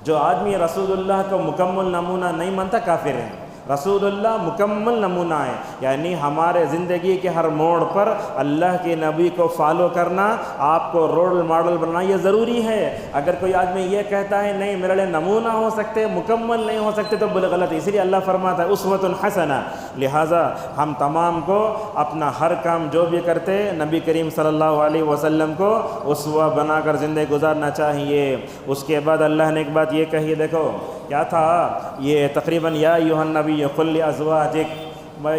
S1: جو آدمی رسول اللہ کو مکمل نمونہ نہیں مانتا کافر ہے۔ رسول اللہ مکمل نمونہ ہے، یعنی ہمارے زندگی کے ہر موڑ پر اللہ کے نبی کو فالو کرنا، آپ کو رول ماڈل بنانا یہ ضروری ہے۔ اگر کوئی آدمی یہ کہتا ہے نہیں میرے لیے نمونہ ہو سکتے مکمل نہیں ہو سکتے تو بولے غلط ہے، اسی لیے اللہ فرماتا ہے اسوۃ حسنہ۔ لہٰذا ہم تمام کو اپنا ہر کام جو بھی کرتے نبی کریم صلی اللہ علیہ وسلم کو اسوہ بنا کر زندگی گزارنا چاہیے۔ اس کے بعد اللہ نے ایک بات یہ کہی، دیکھو کیا تھا یہ تقریباً یا ایھا النبی قل لازواجک،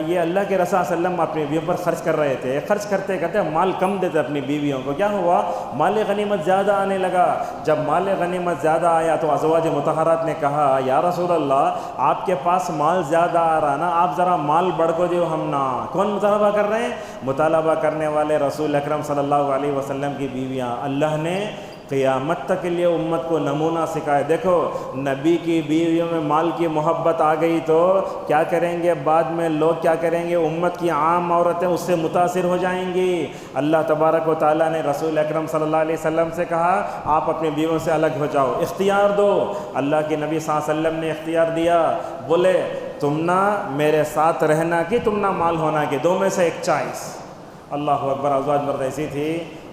S1: یہ اللہ کے رسول صلی اللہ علیہ وسلم اپنی بیویوں پر خرچ کر رہے تھے، خرچ کرتے کرتے مال کم دیتے اپنی بیویوں کو، کیا ہوا مال غنیمت زیادہ آنے لگا۔ جب مال غنیمت زیادہ آیا تو ازواج مطہرات نے کہا یا رسول اللہ آپ کے پاس مال زیادہ آ رہا نا، آپ ذرا مال بڑھ کو دیو ہم نا۔ کون مطالبہ کر رہے ہیں؟ مطالبہ کرنے والے رسول اکرم صلی اللہ علیہ وسلم کی بیویاں۔ اللہ نے قیامت تک کے لیے امت کو نمونہ سکھائے، دیکھو نبی کی بیویوں میں مال کی محبت آ گئی تو کیا کریں گے، بعد میں لوگ کیا کریں گے، امت کی عام عورتیں اس سے متاثر ہو جائیں گی۔ اللہ تبارک و تعالیٰ نے رسول اکرم صلی اللہ علیہ وسلم سے کہا آپ اپنی بیویوں سے الگ ہو جاؤ، اختیار دو۔ اللہ کے نبی صلی اللہ علیہ وسلم نے اختیار دیا، بولے تم نہ میرے ساتھ رہنا کہ تم نہ مال ہونا کہ، دو میں سے ایک چوائس۔ اللہ اکبر، ازواج مرد ایسی تھی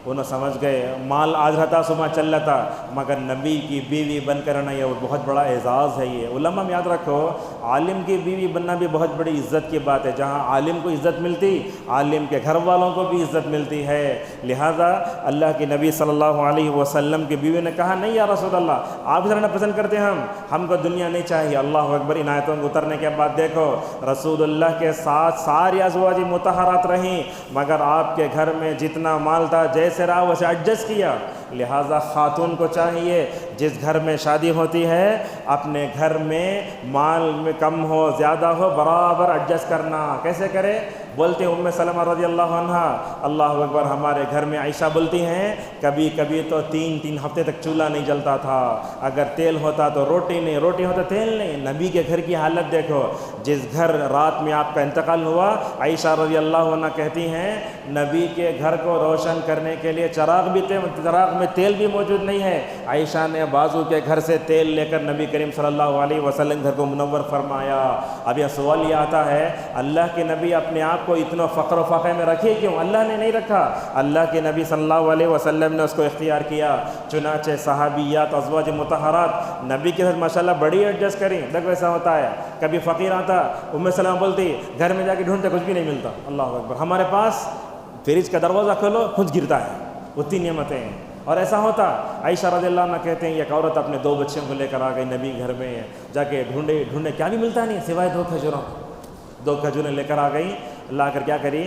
S1: انہوں سمجھ گئے مال آج رہتا صبح چل رہا تھا مگر نبی کی بیوی بن کر رہنا یہ بہت بڑا اعزاز ہے۔ یہ علماء میں یاد رکھو عالم کی بیوی بننا بھی بہت بڑی عزت کی بات ہے، جہاں عالم کو عزت ملتی عالم کے گھر والوں کو بھی عزت ملتی ہے۔ لہٰذا اللہ کے نبی صلی اللہ علیہ وسلم کی بیوی نے کہا نہیں یا رسول اللہ آپ رہنا پسند کرتے ہیں، ہم کو دنیا نہیں چاہیے۔ اللہ اکبر، ان آیتوں کو اترنے کے بعد دیکھو رسول اللہ کے ساتھ ساری ازواج مطہرات رہیں مگر آپ کے گھر میں جتنا مال تھا جیسے رہا ویسے ایڈجسٹ کیا۔ لہٰذا خاتون کو چاہیے جس گھر میں شادی ہوتی ہے اپنے گھر میں مال میں کم ہو زیادہ ہو برابر ایڈجسٹ کرنا۔ کیسے کرے؟ بولتے ام سلمہ رضی اللہ عنہا، اللہ اکبر، ہمارے گھر میں عائشہ بولتی ہیں کبھی کبھی تو 3 ہفتے تک چولہا نہیں جلتا تھا، اگر تیل ہوتا تو روٹی نہیں، روٹی ہوتا تیل نہیں۔ نبی کے گھر کی حالت دیکھو، جس گھر رات میں آپ کا انتقال ہوا عائشہ رضی اللہ عنہ کہتی ہیں نبی کے گھر کو روشن کرنے کے لیے چراغ میں تیل بھی موجود نہیں ہے، عائشہ نے بازو کے گھر سے تیل لے کر نبی کریم صلی اللہ علیہ وسلم گھر کو منور فرمایا۔ اب یہ سوال یہ آتا ہے اللہ کے نبی اپنے آپ آپ کو اتنا فقر و فاقے میں رکھے کیوں؟ اللہ نے نہیں رکھا، اللہ کے نبی صلی اللہ علیہ وسلم نے اس کو اختیار کیا۔ چنانچہ صحابیات ازواج مطہرات نبی کے ساتھ ماشاءاللہ بڑی ایڈجسٹ کریں۔ دیکھو ایسا ہوتا ہے، کبھی فقیر آتا، ام سلمہ بولتی گھر میں جا کے ڈھونڈتے کچھ بھی نہیں ملتا، اللہ اکبر، ہمارے پاس فریج کا دروازہ کھولو کچھ گرتا ہے، اتنی نعمتیں ہیں۔ اور ایسا ہوتا، عائشہ رضی اللہ عنہ کہتے ہیں ایک عورت اپنے 2 بچوں کو لے کر آ گئی نبی گھر میں، جا کے ڈھونڈے کیا بھی ملتا نہیں سوائے 2 کھجوروں، 2 کھجوریں لے کر آ گئی، لا کر کیا کری،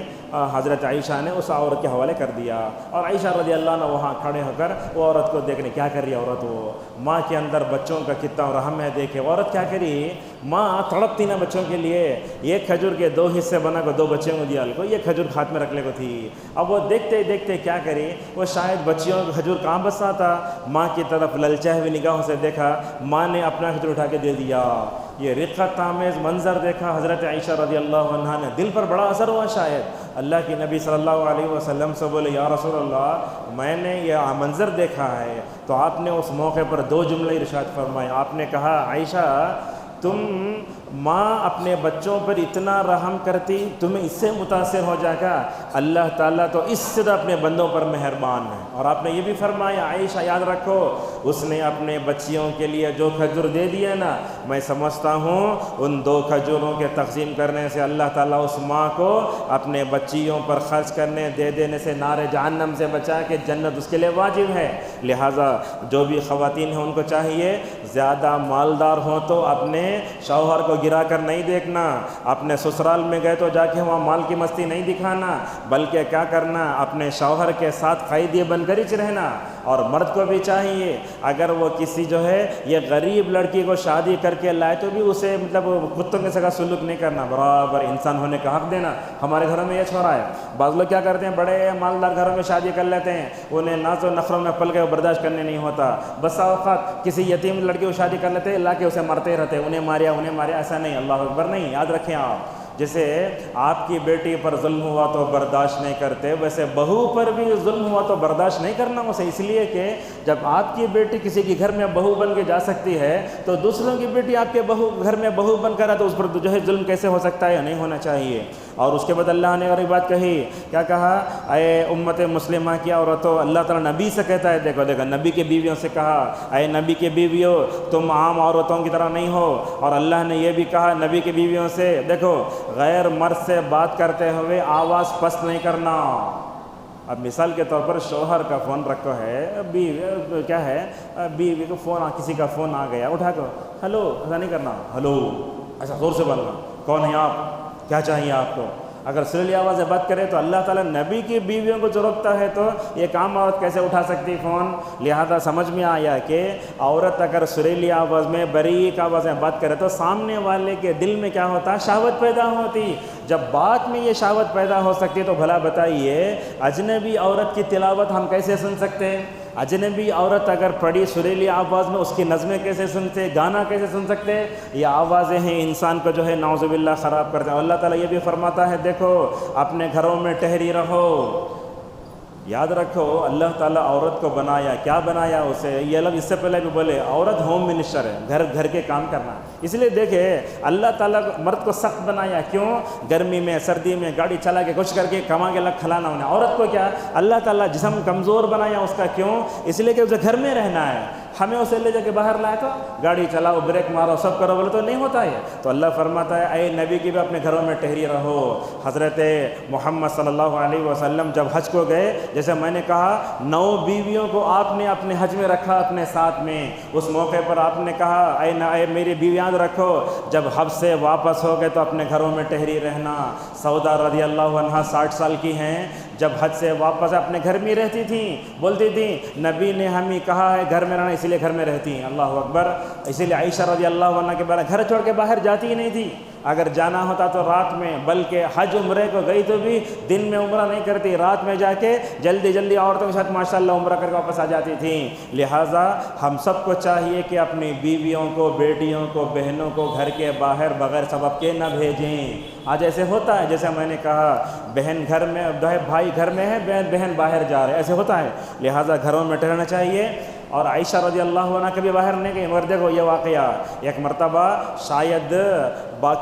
S1: حضرت عائشہ نے اس عورت کے حوالے کر دیا۔ اور عائشہ رضی اللہ عنہ وہاں کھڑے ہو کر وہ عورت کو دیکھنے، کیا کر رہی ہے عورت، وہ ماں کے اندر بچوں کا کتنا رحم ہے، دیکھے عورت کیا کری، ماں تڑپتی نا بچوں کے لیے، ایک کھجور کے 2 حصے بنا کو 2 بچوں کو دیا، کو یہ کھجور ہاتھ میں رکھ لے کو تھی۔ اب وہ دیکھتے دیکھتے کیا کری، وہ شاید بچیوں کا کھجور کہاں بسا تھا، ماں کی طرف للچائے ہوئی نگاہوں سے دیکھا، ماں نے اپنا کھجور اٹھا کے دے دیا۔ یہ رقت آمیز منظر دیکھا حضرت عائشہ رضی اللہ عنہا نے، دل پر بڑا اثر ہوا شاید۔ اللہ کے نبی صلی اللہ علیہ وسلم سے بولے یا رسول اللہ میں نے یہ منظر دیکھا ہے، تو آپ نے اس موقع پر 2 جملے ارشاد فرمائے۔ آپ نے کہا عائشہ تم ماں اپنے بچوں پر اتنا رحم کرتی، تمہیں اس سے متاثر ہو جائے گا، اللہ تعالیٰ تو اس سے اپنے بندوں پر مہربان ہے۔ اور آپ نے یہ بھی فرمایا عائشہ یاد رکھو، اس نے اپنے بچیوں کے لیے جو کھجور دے دیا نا، میں سمجھتا ہوں ان 2 کھجوروں کے تقسیم کرنے سے اللہ تعالیٰ اس ماں کو اپنے بچیوں پر خرچ کرنے دے دینے سے نار جہنم سے بچا کے جنت اس کے لیے واجب ہے۔ لہٰذا جو بھی خواتین ہیں ان کو چاہیے زیادہ مالدار ہوں تو اپنے شوہر کو گرا کر نہیں دیکھنا، اپنے سسرال میں گئے تو جا کے وہاں مال کی مستی نہیں دکھانا، بلکہ کیا کرنا، اپنے شوہر کے ساتھ قیدی بن کر ہی رہنا۔ اور مرد کو بھی چاہیے اگر وہ کسی جو ہے یہ غریب لڑکی کو شادی کر کے لائے تو بھی اسے مطلب کتوں کے ساتھ سلوک نہیں کرنا، برابر انسان ہونے کا حق دینا۔ ہمارے گھروں میں یہ چھوڑا ہے، بعض لوگ کیا کرتے ہیں بڑے مالدار گھروں میں شادی کر لیتے ہیں، انہیں ناز و نخروں میں پل کے برداشت کرنے نہیں ہوتا، بسا اوقات کسی یتیم لڑکی کو شادی کر لیتے ہیں لا کے اسے مرتے رہتے، انہیں ماریا ایسا نہیں، اللہ اکبر نہیں، یاد رکھیں آپ۔ جیسے آپ کی بیٹی پر ظلم ہوا تو برداشت نہیں کرتے، ویسے بہو پر بھی ظلم ہوا تو برداشت نہیں کرنا اسے، اس لیے کہ جب آپ کی بیٹی کسی کے گھر میں بہو بن کے جا سکتی ہے تو دوسروں کی بیٹی آپ کے گھر میں بہو بن کر آئے تو اس پر جو ہے ظلم کیسے ہو سکتا ہے، نہیں ہونا چاہیے۔ اور اس کے بعد اللہ نے اور ایک بات کہی، کیا کہا، اے امت مسلمہ کی عورتوں، اللہ تعالیٰ نبی سے کہتا ہے، دیکھو نبی کے بیویوں سے کہا، اے نبی کے بیویوں تم عام عورتوں کی طرح نہیں ہو۔ اور اللہ نے یہ بھی کہا نبی کے بیویوں سے، دیکھو غیر مرد سے بات کرتے ہوئے آواز پست نہیں کرنا۔ اب مثال کے طور پر شوہر کا فون رکھو ہے، بیوی کو فون، کسی کا فون آ گیا، اٹھا کر ہلو ایسا نہیں کرنا، ہلو ایسا زور سے بولنا، کون ہیں آپ، کیا چاہیے آپ کو۔ اگر سریلی آواز سے بات کرے تو اللہ تعالیٰ نبی کی بیویوں کو جو روکتا ہے تو ایک عام عورت کیسے اٹھا سکتی فون۔ لہذا سمجھ میں آیا کہ عورت اگر سریلی آواز میں باریک آواز میں بات کرے تو سامنے والے کے دل میں کیا ہوتا، شہوت پیدا ہوتی۔ جب بات میں یہ شہوت پیدا ہو سکتی تو بھلا بتائیے اجنبی عورت کی تلاوت ہم کیسے سن سکتے؟ اجنبی عورت اگر پڑھی سریلی آواز میں اس کی نظمیں کیسے سنتے، گانا کیسے سن سکتے؟ یہ آوازیں ہیں انسان کو جو ہے نعوذ باللہ خراب کرتے ہیں۔ اللہ تعالیٰ یہ بھی فرماتا ہے دیکھو اپنے گھروں میں ٹھہری رہو۔ یاد رکھو اللہ تعالیٰ عورت کو بنایا، کیا بنایا اسے، یہ لفظ اس سے پہلے بھی بولے عورت ہوم منسٹر ہے، گھر کے کام کرنا۔ اس لیے دیکھے اللہ تعالیٰ مرد کو سخت بنایا، کیوں؟ گرمی میں سردی میں گاڑی چلا کے کچھ کر کے کما کے لگ کھلانا انہیں۔ عورت کو کیا اللہ تعالیٰ جسم کمزور بنایا اس کا، کیوں؟ اس لیے کہ اسے گھر میں رہنا ہے۔ ہمیں اسے لے جا کے باہر لائے تو گاڑی چلاؤ، بریک مارو، سب کرو بولے تو نہیں ہوتا ہے۔ تو اللہ فرماتا ہے اے نبی کی بھی اپنے گھروں میں ٹھہری رہو۔ حضرت محمد صلی اللہ علیہ وسلم جب حج کو گئے، جیسے میں نے کہا 9 بیویوں کو آپ نے اپنے حج میں رکھا اپنے ساتھ میں۔ اس موقع پر آپ نے کہا اے میری بیوی یاد رکھو جب حج سے واپس ہو گئے تو اپنے گھروں میں ٹھہری رہنا۔ سودا رضی اللہ عنہا 60 سال کی ہیں، جب حج سے واپس اپنے گھر میں رہتی تھیں، بولتی تھیں نبی نے ہمیں کہا ہے گھر میں رہنا، اس لیے گھر میں رہتی ہیں۔ اللہ اکبر۔ اسی لیے عائشہ رضی اللہ عنہ کے بارے گھر چھوڑ کے باہر جاتی ہی نہیں تھی، اگر جانا ہوتا تو رات میں، بلکہ حج عمرے کو گئی تو بھی دن میں عمرہ نہیں کرتی، رات میں جا کے جلدی عورتوں کے ساتھ ماشاءاللہ عمرہ کر کے واپس آ جاتی تھیں۔ لہٰذا ہم سب کو چاہیے کہ اپنی بیویوں کو، بیٹیوں کو، بہنوں کو گھر کے باہر بغیر سبب کے نہ بھیجیں۔ آج ایسے ہوتا ہے جیسے میں نے کہا بہن گھر میں، بھائی گھر میں ہے، بہن باہر جا رہے، ایسے ہوتا ہے۔ لہٰذا گھروں میں ٹھہرنا چاہیے۔ اور عائشہ رضی اللہ عنہ کبھی باہر نہیں گئی، مگر دیکھو یہ واقعہ، ایک مرتبہ شاید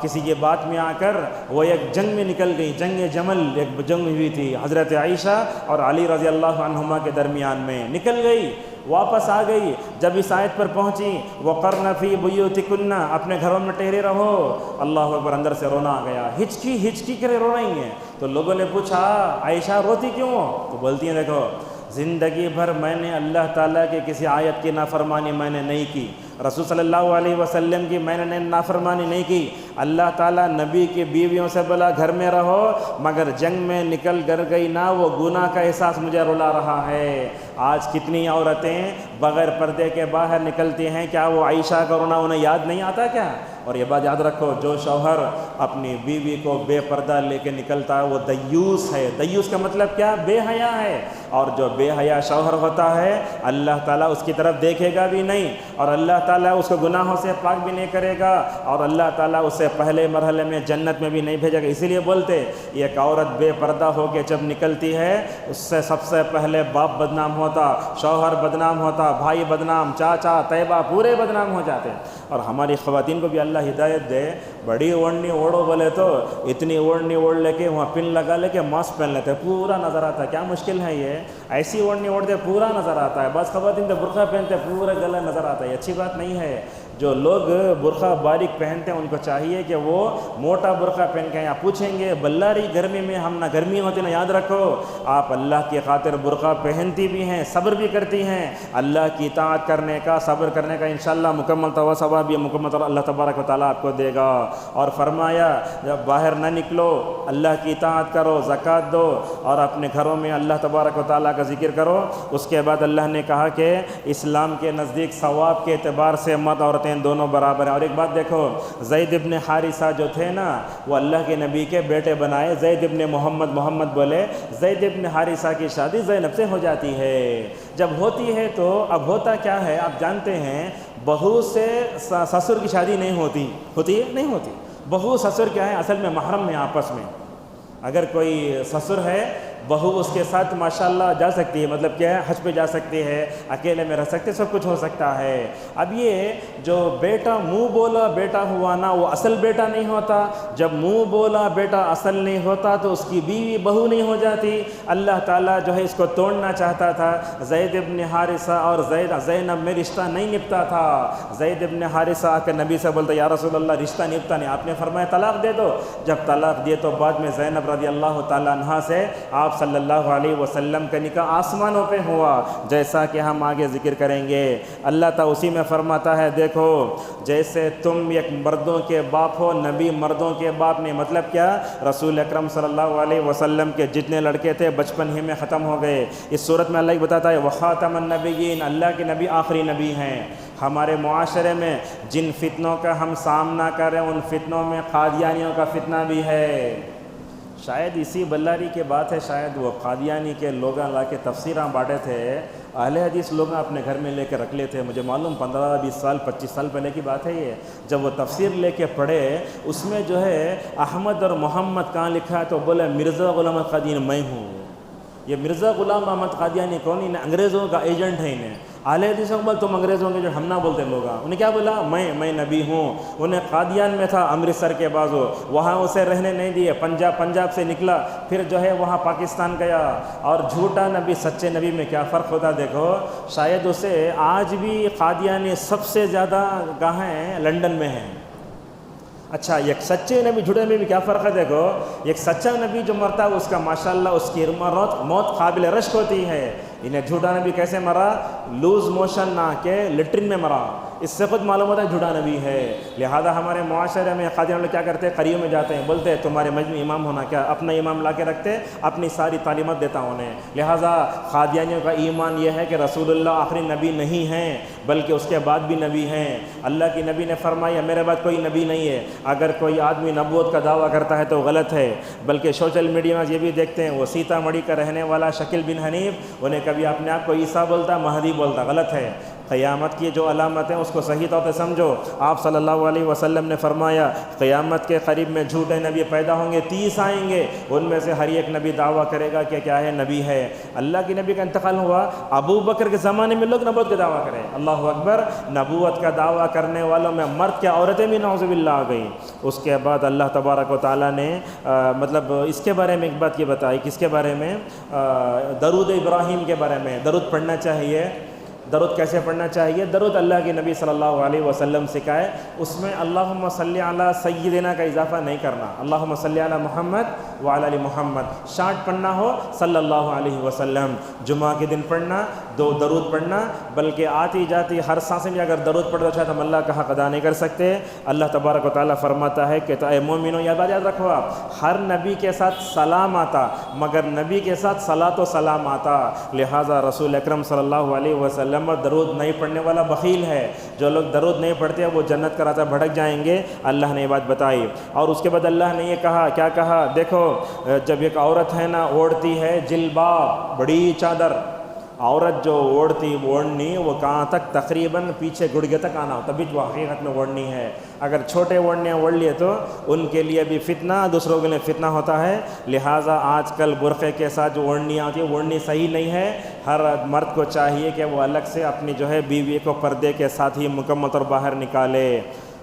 S1: کسی کے بات میں آ کر وہ ایک جنگ میں نکل گئی، جنگ جمل ایک جنگ ہوئی تھی حضرت عائشہ اور علی رضی اللہ عنہما کے درمیان میں، نکل گئی واپس آ گئی، جب اس آیت پر پہنچی وَقَرْنَ فِي بُيُوتِكُنَّ اپنے گھروں میں ٹھہرے رہو، اللہ اکبر، اندر سے رونا آ گیا، ہچکی کرے رو رہی ہیں۔ تو لوگوں نے پوچھا عائشہ روتی کیوں ہو؟ تو بولتی ہیں دیکھو زندگی بھر میں نے اللہ تعالیٰ کے کسی آیت کی نافرمانی میں نے نہیں کی، رسول صلی اللہ علیہ وسلم کی میں نے نافرمانی نہیں کی، اللہ تعالیٰ نبی کی بیویوں سے بولا گھر میں رہو، مگر جنگ میں نکل کر گئی نا، وہ گناہ کا احساس مجھے رلا رہا ہے۔ آج کتنی عورتیں بغیر پردے کے باہر نکلتی ہیں، کیا وہ عائشہ کا رونا انہیں یاد نہیں آتا کیا؟ اور یہ بات یاد رکھو، جو شوہر اپنی بیوی کو بے پردہ لے کے نکلتا ہے وہ دیوس ہے۔ دیوس کا مطلب کیا؟ بے حیا ہے۔ اور جو بے حیا شوہر ہوتا ہے اللہ تعالیٰ اس کی طرف دیکھے گا بھی نہیں، اور اللہ تعالیٰ اس کو گناہوں سے پاک بھی نہیں کرے گا، اور اللہ تعالیٰ اسے پہلے مرحلے میں جنت میں بھی نہیں بھیجے گا۔ اسی لیے بولتے ایک عورت بے پردہ ہو کے جب نکلتی ہے اس سے سب سے پہلے باپ بدنام ہوتا، شوہر بدنام ہوتا، بھائی بدنام، چاچا، طیبہ پورے بدنام ہو جاتے۔ اور ہماری خواتین کو بھی اللہ ہدایت دے، بڑی اوڑھنی اوڑھو بولے تو اتنی اوڑھنی اوڑھ لے کے وہاں پن لگا لے کے ماسک پہن لیتے، پورا نظر آتا ہے۔ کیا مشکل ہے یہ؟ ایسی اوڑھنی اوڑھتے پورا نظر آتا ہے۔ بس خواتین تو برقع پہنتے پورا گلا نظر آتا ہے، یہ اچھی بات نہیں ہے۔ جو لوگ برقع باریک پہنتے ہیں ان کو چاہیے کہ وہ موٹا برقع پہن کے یا پوچھیں گے بلاری گرمی میں ہم نہ گرمی ہوتی نہ، یاد رکھو آپ اللہ کی خاطر برقع پہنتی بھی ہیں، صبر بھی کرتی ہیں، اللہ کی اطاعت کرنے کا، صبر کرنے کا انشاءاللہ مکمل ثواب بھی مکمل اللہ تبارک و تعالیٰ آپ کو دے گا۔ اور فرمایا جب باہر نہ نکلو اللہ کی اطاعت کرو، زکوٰۃ دو، اور اپنے گھروں میں اللہ تبارک و تعالیٰ کا ذکر کرو۔ اس کے بعد اللہ نے کہا کہ اسلام کے نزدیک ثواب کے اعتبار سے مرد عورتیں دونوں برابر ہیں۔ اور ایک بات دیکھو، زید ابن حارثہ جو تھے نا وہ اللہ کے نبی کے بیٹے بنائے، زید ابن محمد بولے، زید ابن حارثہ کی شادی زینب سے ہو جاتی ہے۔ جب ہوتی ہے تو اب ہوتا کیا ہے آپ جانتے ہیں، بہو سے سسر کی شادی نہیں ہوتی ہے، نہیں ہوتی۔ بہو سسر کیا ہے اصل میں محرم میں آپس میں، اگر کوئی سسر ہے بہو اس کے ساتھ ماشاءاللہ جا سکتی ہے، مطلب کیا ہے حج پہ جا سکتی ہے، اکیلے میں رہ سکتے، سب کچھ ہو سکتا ہے۔ اب یہ جو بیٹا منہ بولا بیٹا ہوا نا وہ اصل بیٹا نہیں ہوتا، جب منہ بولا بیٹا اصل نہیں ہوتا تو اس کی بیوی بہو نہیں ہو جاتی۔ اللہ تعالیٰ جو ہے اس کو توڑنا چاہتا تھا، زید ابن حارثہ اور زینب میں رشتہ نہیں نپتا تھا۔ زید ابن حارثہ آ کے نبی سے بولتا یا رسول اللہ رشتہ نپتا نہیں، آپ نے فرمایا طلاق دے دو۔ جب طلاق دیے تو بعد میں زینب رضی اللہ تعالیٰ عنہا سے آپ صلی اللہ علیہ وسلم کا نکاح آسمانوں پہ ہوا، جیسا کہ ہم آگے ذکر کریں گے۔ اللہ تعالیٰ اسی میں فرماتا ہے دیکھو جیسے تم ایک مردوں کے باپ ہو، نبی مردوں کے باپ نے، مطلب کیا؟ رسول اکرم صلی اللہ علیہ وسلم کے جتنے لڑکے تھے بچپن ہی میں ختم ہو گئے۔ اس صورت میں اللہ بتاتا ہے وخاتم النبیین، اللہ کے نبی آخری نبی ہیں۔ ہمارے معاشرے میں جن فتنوں کا ہم سامنا کر رہے ہیں ان فتنوں میں قادیانیوں کا فتنہ بھی ہے۔ شاید اسی بلاری کے بات ہے، شاید وہ قادیانی کے لوگ لا کے تفسیراں بانٹے تھے، اہل حدیث لوگ اپنے گھر میں لے کے رکھ لیتے، مجھے معلوم 15-20 سال 25 سال پہلے کی بات ہے یہ۔ جب وہ تفسیر لے کے پڑھے اس میں جو ہے احمد اور محمد کہاں لکھا ہے تو بولے مرزا غلام احمد قادیانی میں ہوں۔ یہ مرزا غلام احمد قادیانی کون؟ انہیں انگریزوں کا ایجنٹ ہے۔ انہیں اہل حدیثوں کو بول تم انگریزوں کے جو ہم نہ بولتے لوگ، انہیں کیا بولا؟ میں نبی ہوں۔ انہیں قادیان میں تھا امرتسر کے بازو، وہاں اسے رہنے نہیں دیے، پنجاب سے نکلا، پھر جو ہے وہاں پاکستان گیا۔ اور جھوٹا نبی سچے نبی میں کیا فرق ہوتا دیکھو، شاید اسے آج بھی قادیانی سب سے زیادہ کہاں ہیں؟ لندن میں ہیں۔ اچھا ایک سچے نبی جھوٹے نبی میں کیا فرق ہے دیکھو، ایک سچا نبی جو مرتا ہے اس کا ماشاءاللہ اس کی موت قابل رشک ہوتی ہے۔ انہیں جھوٹا نبی کیسے مرا؟ لوز موشن نہ کے لیٹرین میں مرا، اس سے خود معلوم ہوتا ہے جھوٹا نبی ہے۔ لہذا ہمارے معاشرے میں قادیان لوگ کیا کرتے ہیں، قریوں میں جاتے ہیں، بولتے ہیں تمہارے مجمع امام ہونا، کیا اپنا امام لا کے رکھتے، اپنی ساری تعلیمات دیتا انہیں۔ لہذا قادیانیوں کا ایمان یہ ہے کہ رسول اللہ آخری نبی نہیں ہیں بلکہ اس کے بعد بھی نبی ہیں۔ اللہ کی نبی نے فرمایا میرے بعد کوئی نبی نہیں ہے۔ اگر کوئی آدمی نبوت کا دعویٰ کرتا ہے تو غلط ہے، بلکہ سوشل میڈیا میں یہ بھی دیکھتے ہیں وہ سیتا مڑھی کا رہنے والا شکیل بن حنیف، انہیں کبھی اپنے آپ کو عیسیٰ بولتا، مہدی بولتا، غلط ہے۔ قیامت کی جو علامت ہیں اس کو صحیح طور سے سمجھو۔ آپ صلی اللہ علیہ وسلم نے فرمایا قیامت کے قریب میں جھوٹے نبی پیدا ہوں گے، 30 آئیں گے، ان میں سے ہر ایک نبی دعویٰ کرے گا کہ کیا ہے، نبی ہے۔ اللہ کے نبی کا انتقال ہوا، ابو بکر کے زمانے میں لوگ نبوت کا دعویٰ کریں، اللہ اکبر، نبوت کا دعویٰ کرنے والوں میں مرد کیا عورتیں بھی نعوذ باللہ آ گئیں۔ اس کے بعد اللہ تبارک و تعالیٰ نے مطلب اس کے بارے میں ایک بات یہ بتائی، کس کے بارے میں؟ درود ابراہیم کے بارے میں۔ درود پڑھنا چاہیے۔ درود کیسے پڑھنا چاہیے؟ درود اللہ کے نبی صلی اللہ علیہ وسلم سکھائے، اس میں اللہم صلی علی سیدنا کا اضافہ نہیں کرنا، اللہم صلی علی محمد وعلی آل محمد۔ شارٹ پڑھنا ہو صلی اللہ علیہ وسلم، جمعہ کے دن پڑھنا، دو درود پڑھنا، بلکہ آتی جاتی ہر سانس میں اگر درود پڑھنا چاہے تو ہم اللہ کا حق ادا نہیں کر سکتے۔ اللہ تبارک و تعالیٰ فرماتا ہے کہ اے مومنو، یہ بات یاد رکھو، آپ ہر نبی کے ساتھ سلام آتا مگر نبی کے ساتھ صلاۃ و سلام آتا، لہٰذا رسول اکرم صلی اللہ علیہ وسلم درود نہیں پڑھنے والا بخیل ہے۔ جو لوگ درود نہیں پڑھتے وہ جنت کا راستہ بھٹک جائیں گے، اللہ نے یہ بات بتائی۔ اور اس کے بعد اللہ نے یہ کہا، کیا کہا؟ دیکھو، جب ایک عورت ہے نا اوڑھتی ہے جلباب، بڑی چادر، عورت جو اوڑھتی اوڑھنی وہ کہاں تک؟ تقریباً پیچھے گڑگے تک آنا ہو، تبھی وہ حقیقت میں اوڑھنی ہے۔ اگر چھوٹے اوڑھنے اوڑھ لیے تو ان کے لیے بھی فتنہ، دوسروں کے لیے فتنہ ہوتا ہے۔ لہٰذا آج کل برقعے کے ساتھ جو اوڑھنی آتی ہے، اوڑھنی صحیح نہیں ہے۔ ہر مرد کو چاہیے کہ وہ الگ سے اپنی جو ہے بیوی کو پردے کے ساتھ ہی مکمل طور باہر نکالے۔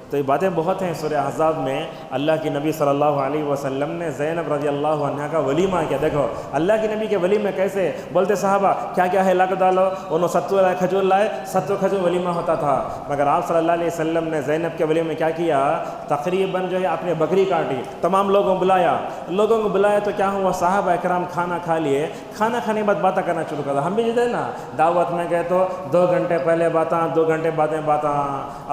S1: تو یہ باتیں بہت ہیں۔ سورہ احزاب میں اللہ کے نبی صلی اللہ علیہ وسلم نے زینب رضی اللہ عنہ کا ولیمہ کیا۔ دیکھو اللہ کے نبی کے ولیمے کیسے بولتے، صحابہ کیا کیا ہے لا کے ڈالو، انہوں 70 لائے کھجور لائے، 70 کھجور ولیمہ ہوتا تھا۔ مگر آپ صلی اللہ علیہ وسلم نے زینب کے ولیمے میں کیا کیا؟ تقریباً جو ہے آپ نے بکری کاٹی، تمام لوگوں کو بلایا تو کیا ہوا؟ صحابہ اکرام کھانا کھا لیے، کھانا کھانے کے بعد باتیں کرنا شروع کر دیا۔ ہم بھی جو ہے نا دعوت میں گئے تو 2 گھنٹے پہلے باتیں، 2 گھنٹے بعدیں باتیں،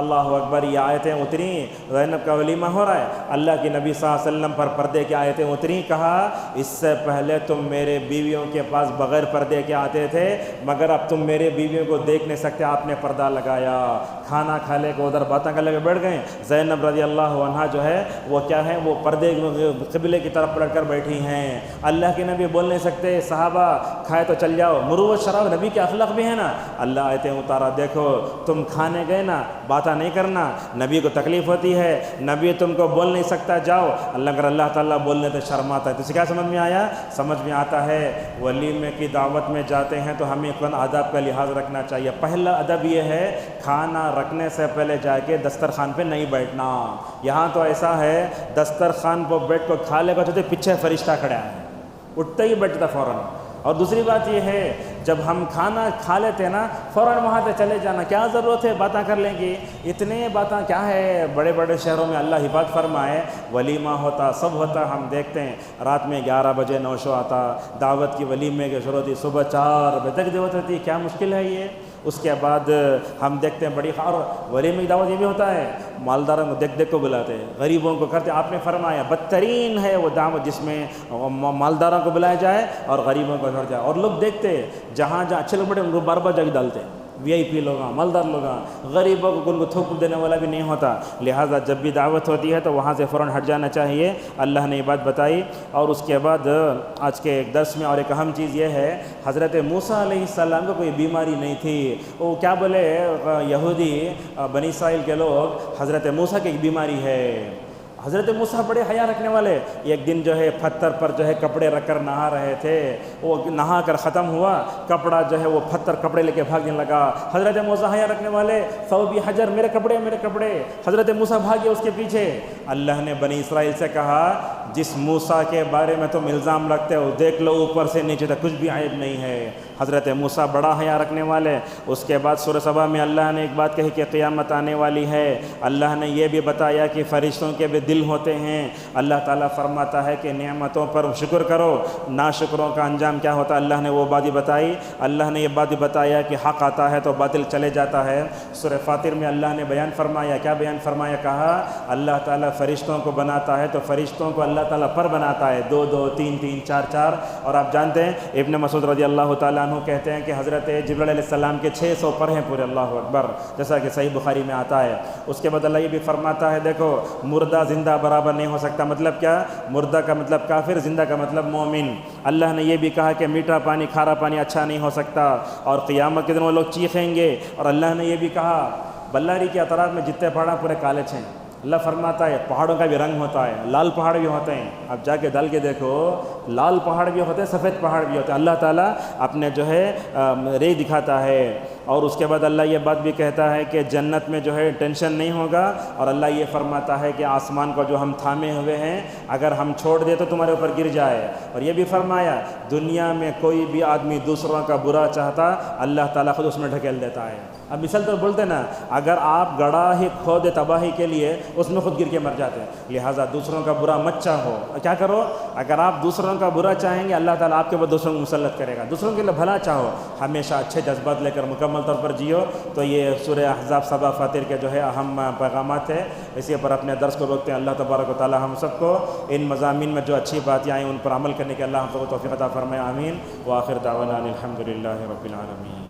S1: اللہ اکبر، یہ آیتیں اتری، زینب کا ولیمہ ہو رہا ہے، اللہ کی نبی صلی اللہ علیہ وسلم پر پردے کی آیتیں اتری، کہا اس سے پہلے تم میرے بیویوں کے پاس بغیر پردے کے آتے تھے، مگر اب تم میرے بیویوں کو دیکھ نہیں سکتے، آپ نے پردہ لگایا۔ کھانا کھا لے کے ادھر باتیں کر لے کے بیٹھ گئے۔ زینب رضی اللہ عنہا جو ہے وہ کیا ہے، وہ پردے قبلے کی طرف پلٹ کر بیٹھی ہیں۔ اللہ کے نبی بول نہیں سکتے صحابہ کھائے تو چل جاؤ، مروت شراب نبی کے اخلاق بھی ہے نا۔ اللہ آیتیں اتارا، دیکھو تم کھانے گئے نا، باتیں نہیں کرنا، نبی کو تکلیف ہوتی ہے، نبی تم کو بول نہیں سکتا جاؤ، اگر اللہ تعالیٰ بولنے تو شرماتا ہے۔ تو اسے کیا سمجھ میں آیا؟ سمجھ میں آتا ہے ولیمے کی دعوت میں جاتے ہیں تو ہمیں کون آداب کا لحاظ رکھنا چاہیے۔ پہلا ادب یہ ہے، کھانا رکھنے سے پہلے جا کے دسترخوان پہ نہیں بیٹھنا۔ یہاں تو ایسا ہے دسترخوان پہ بیٹھ کو کھا لے گا تو پیچھے فرشتہ کھڑا ہے، اٹھتا ہی بیٹھتا فوراً۔ اور دوسری بات یہ ہے، جب ہم کھانا کھا لیتے ہیں نا فوراً وہاں سے چلے جانا، کیا ضرورت ہے باتیں کر لیں گے، اتنے باتیں کیا ہے۔ بڑے بڑے شہروں میں اللہ حفاظت فرمائے ولیمہ ہوتا، سب ہوتا، ہم دیکھتے ہیں رات میں 11 بجے نوشو آتا، دعوت کی ولیمے کی شروع ہوتی صبح 4 بجے تک دعوت ہوتی، کیا مشکل ہے یہ۔ اس کے بعد ہم دیکھتے ہیں بڑی اور ولیمے کی دعوت یہ بھی ہوتا ہے، مالداروں کو دیکھ کو بلاتے ہیں، غریبوں کو کرتے۔ آپ نے فرمایا بدترین ہے وہ دعوت جس میں مالداروں کو بلایا جائے اور غریبوں کو چھوڑ جائے، اور لوگ دیکھتے جہاں اچھے لوگ بڑے ان کو بار بار جگہ ڈالتے ہیں، وی آئی پی لوگ، مالدار لوگ، غریبوں کو ان کو تھوک دینے والا بھی نہیں ہوتا۔ لہٰذا جب بھی دعوت ہوتی ہے تو وہاں سے فوراً ہٹ جانا چاہیے۔ اللہ نے یہ بات بتائی۔ اور اس کے بعد آج کے ایک درس میں اور ایک اہم چیز یہ ہے، حضرت موسیٰ علیہ السلام کو کوئی بیماری نہیں تھی۔ وہ کیا بولے یہودی بنی اسرائیل کے لوگ، حضرت موسیٰ کی ایک بیماری ہے۔ حضرت موسیٰ بڑے حیا رکھنے والے، ایک دن جو ہے پتھر پر جو ہے کپڑے رکھ کر نہا رہے تھے، وہ نہا کر ختم ہوا، کپڑا جو ہے وہ پتھر کپڑے لے کے بھاگنے لگا۔ حضرت موسیٰ حیا رکھنے والے، ثوبی حجر، میرے کپڑے میرے کپڑے، حضرت موسیٰ بھاگے اس کے پیچھے۔ اللہ نے بنی اسرائیل سے کہا جس موسیٰ کے بارے میں تم الزام رکھتے ہو دیکھ لو اوپر سے نیچے تک کچھ بھی عیب نہیں ہے۔ حضرت موسیٰ بڑا حیا رکھنے والے۔ اس کے بعد سورہ سبا میں اللہ نے ایک بات کہی کہ قیامت آنے والی ہے۔ اللہ نے یہ بھی بتایا کہ فرشتوں کے بھی دل ہوتے ہیں۔ اللہ تعالیٰ فرماتا ہے کہ نعمتوں پر شکر کرو، ناشکروں کا انجام کیا ہوتا ہے، اللہ نے وہ بات بھی بتائی۔ اللہ نے یہ بات بھی بتایا کہ حق آتا ہے تو باطل چلے جاتا ہے۔ سورہ فاطر میں اللہ نے بیان فرمایا، کیا بیان فرمایا؟ کہا اللہ تعالیٰ فرشتوں کو بناتا ہے تو فرشتوں کو اللہ تعالیٰ پر بناتا ہے، 2 2 3 3 4 4۔ اور آپ جانتے ہیں ابن مسعود رضی اللہ تعالیٰ عنہ کہتے ہیں کہ حضرت جبرائیل علیہ السلام کے 600 پر ہیں پورے، اللہ اکبر، جیسا کہ صحیح بخاری میں آتا ہے۔ اس کے بعد اللہ یہ بھی فرماتا ہے، دیکھو مردہ زندہ برابر نہیں ہو سکتا، مطلب کیا؟ مردہ کا مطلب کافر، زندہ کا مطلب مومن۔ اللہ نے یہ بھی کہا کہ میٹھا پانی کھارا پانی اچھا نہیں ہو سکتا، اور قیامت کے دن وہ لوگ چیخیں گے۔ اور اللہ نے یہ بھی کہا بلاری کے اطراف میں جتنے پہاڑ پورے کالے ہیں، اللہ فرماتا ہے پہاڑوں کا بھی رنگ ہوتا ہے، لال پہاڑ بھی ہوتے ہیں، اب جا کے ڈال کے دیکھو، لال پہاڑ بھی ہوتے ہیں، سفید پہاڑ بھی ہوتے ہیں۔ اللہ تعالیٰ اپنے جو ہے رے دکھاتا ہے۔ اور اس کے بعد اللہ یہ بات بھی کہتا ہے کہ جنت میں جو ہے ٹینشن نہیں ہوگا، اور اللہ یہ فرماتا ہے کہ آسمان کو جو ہم تھامے ہوئے ہیں اگر ہم چھوڑ دیں تو تمہارے اوپر گر جائے۔ اور یہ بھی فرمایا دنیا میں کوئی بھی آدمی دوسروں کا برا چاہتا اللہ تعالیٰ خود اس میں ڈھکیل دیتا ہے۔ اب مثال تو بولتے نا، اگر آپ گڑھا ہی کھود تباہی کے لیے اس میں خود گر کے مر جاتے ہیں، لہٰذا دوسروں کا برا مت چاہو۔ کیا کرو؟ اگر آپ دوسروں کا برا چاہیں گے اللہ تعالیٰ آپ کے اوپر دوسروں کو مسلط کرے گا۔ دوسروں کے لیے بھلا چاہو، ہمیشہ اچھے جذبات لے کر مکمل طور پر جیو۔ تو یہ سورہ احزاب صبا فاطر کے جو ہے اہم پیغامات ہیں، اسی پر اپنے درس کو روکتے ہیں۔ اللہ تبارک و تعالیٰ ہم سب کو ان مضامین میں جو اچھی باتیں آئیں ان پر عمل کرنے کے اللہ ہم سب کو توفیق عطا فرمائے، آمین۔ وآخر دعوانا الحمد للہ رب العالمین۔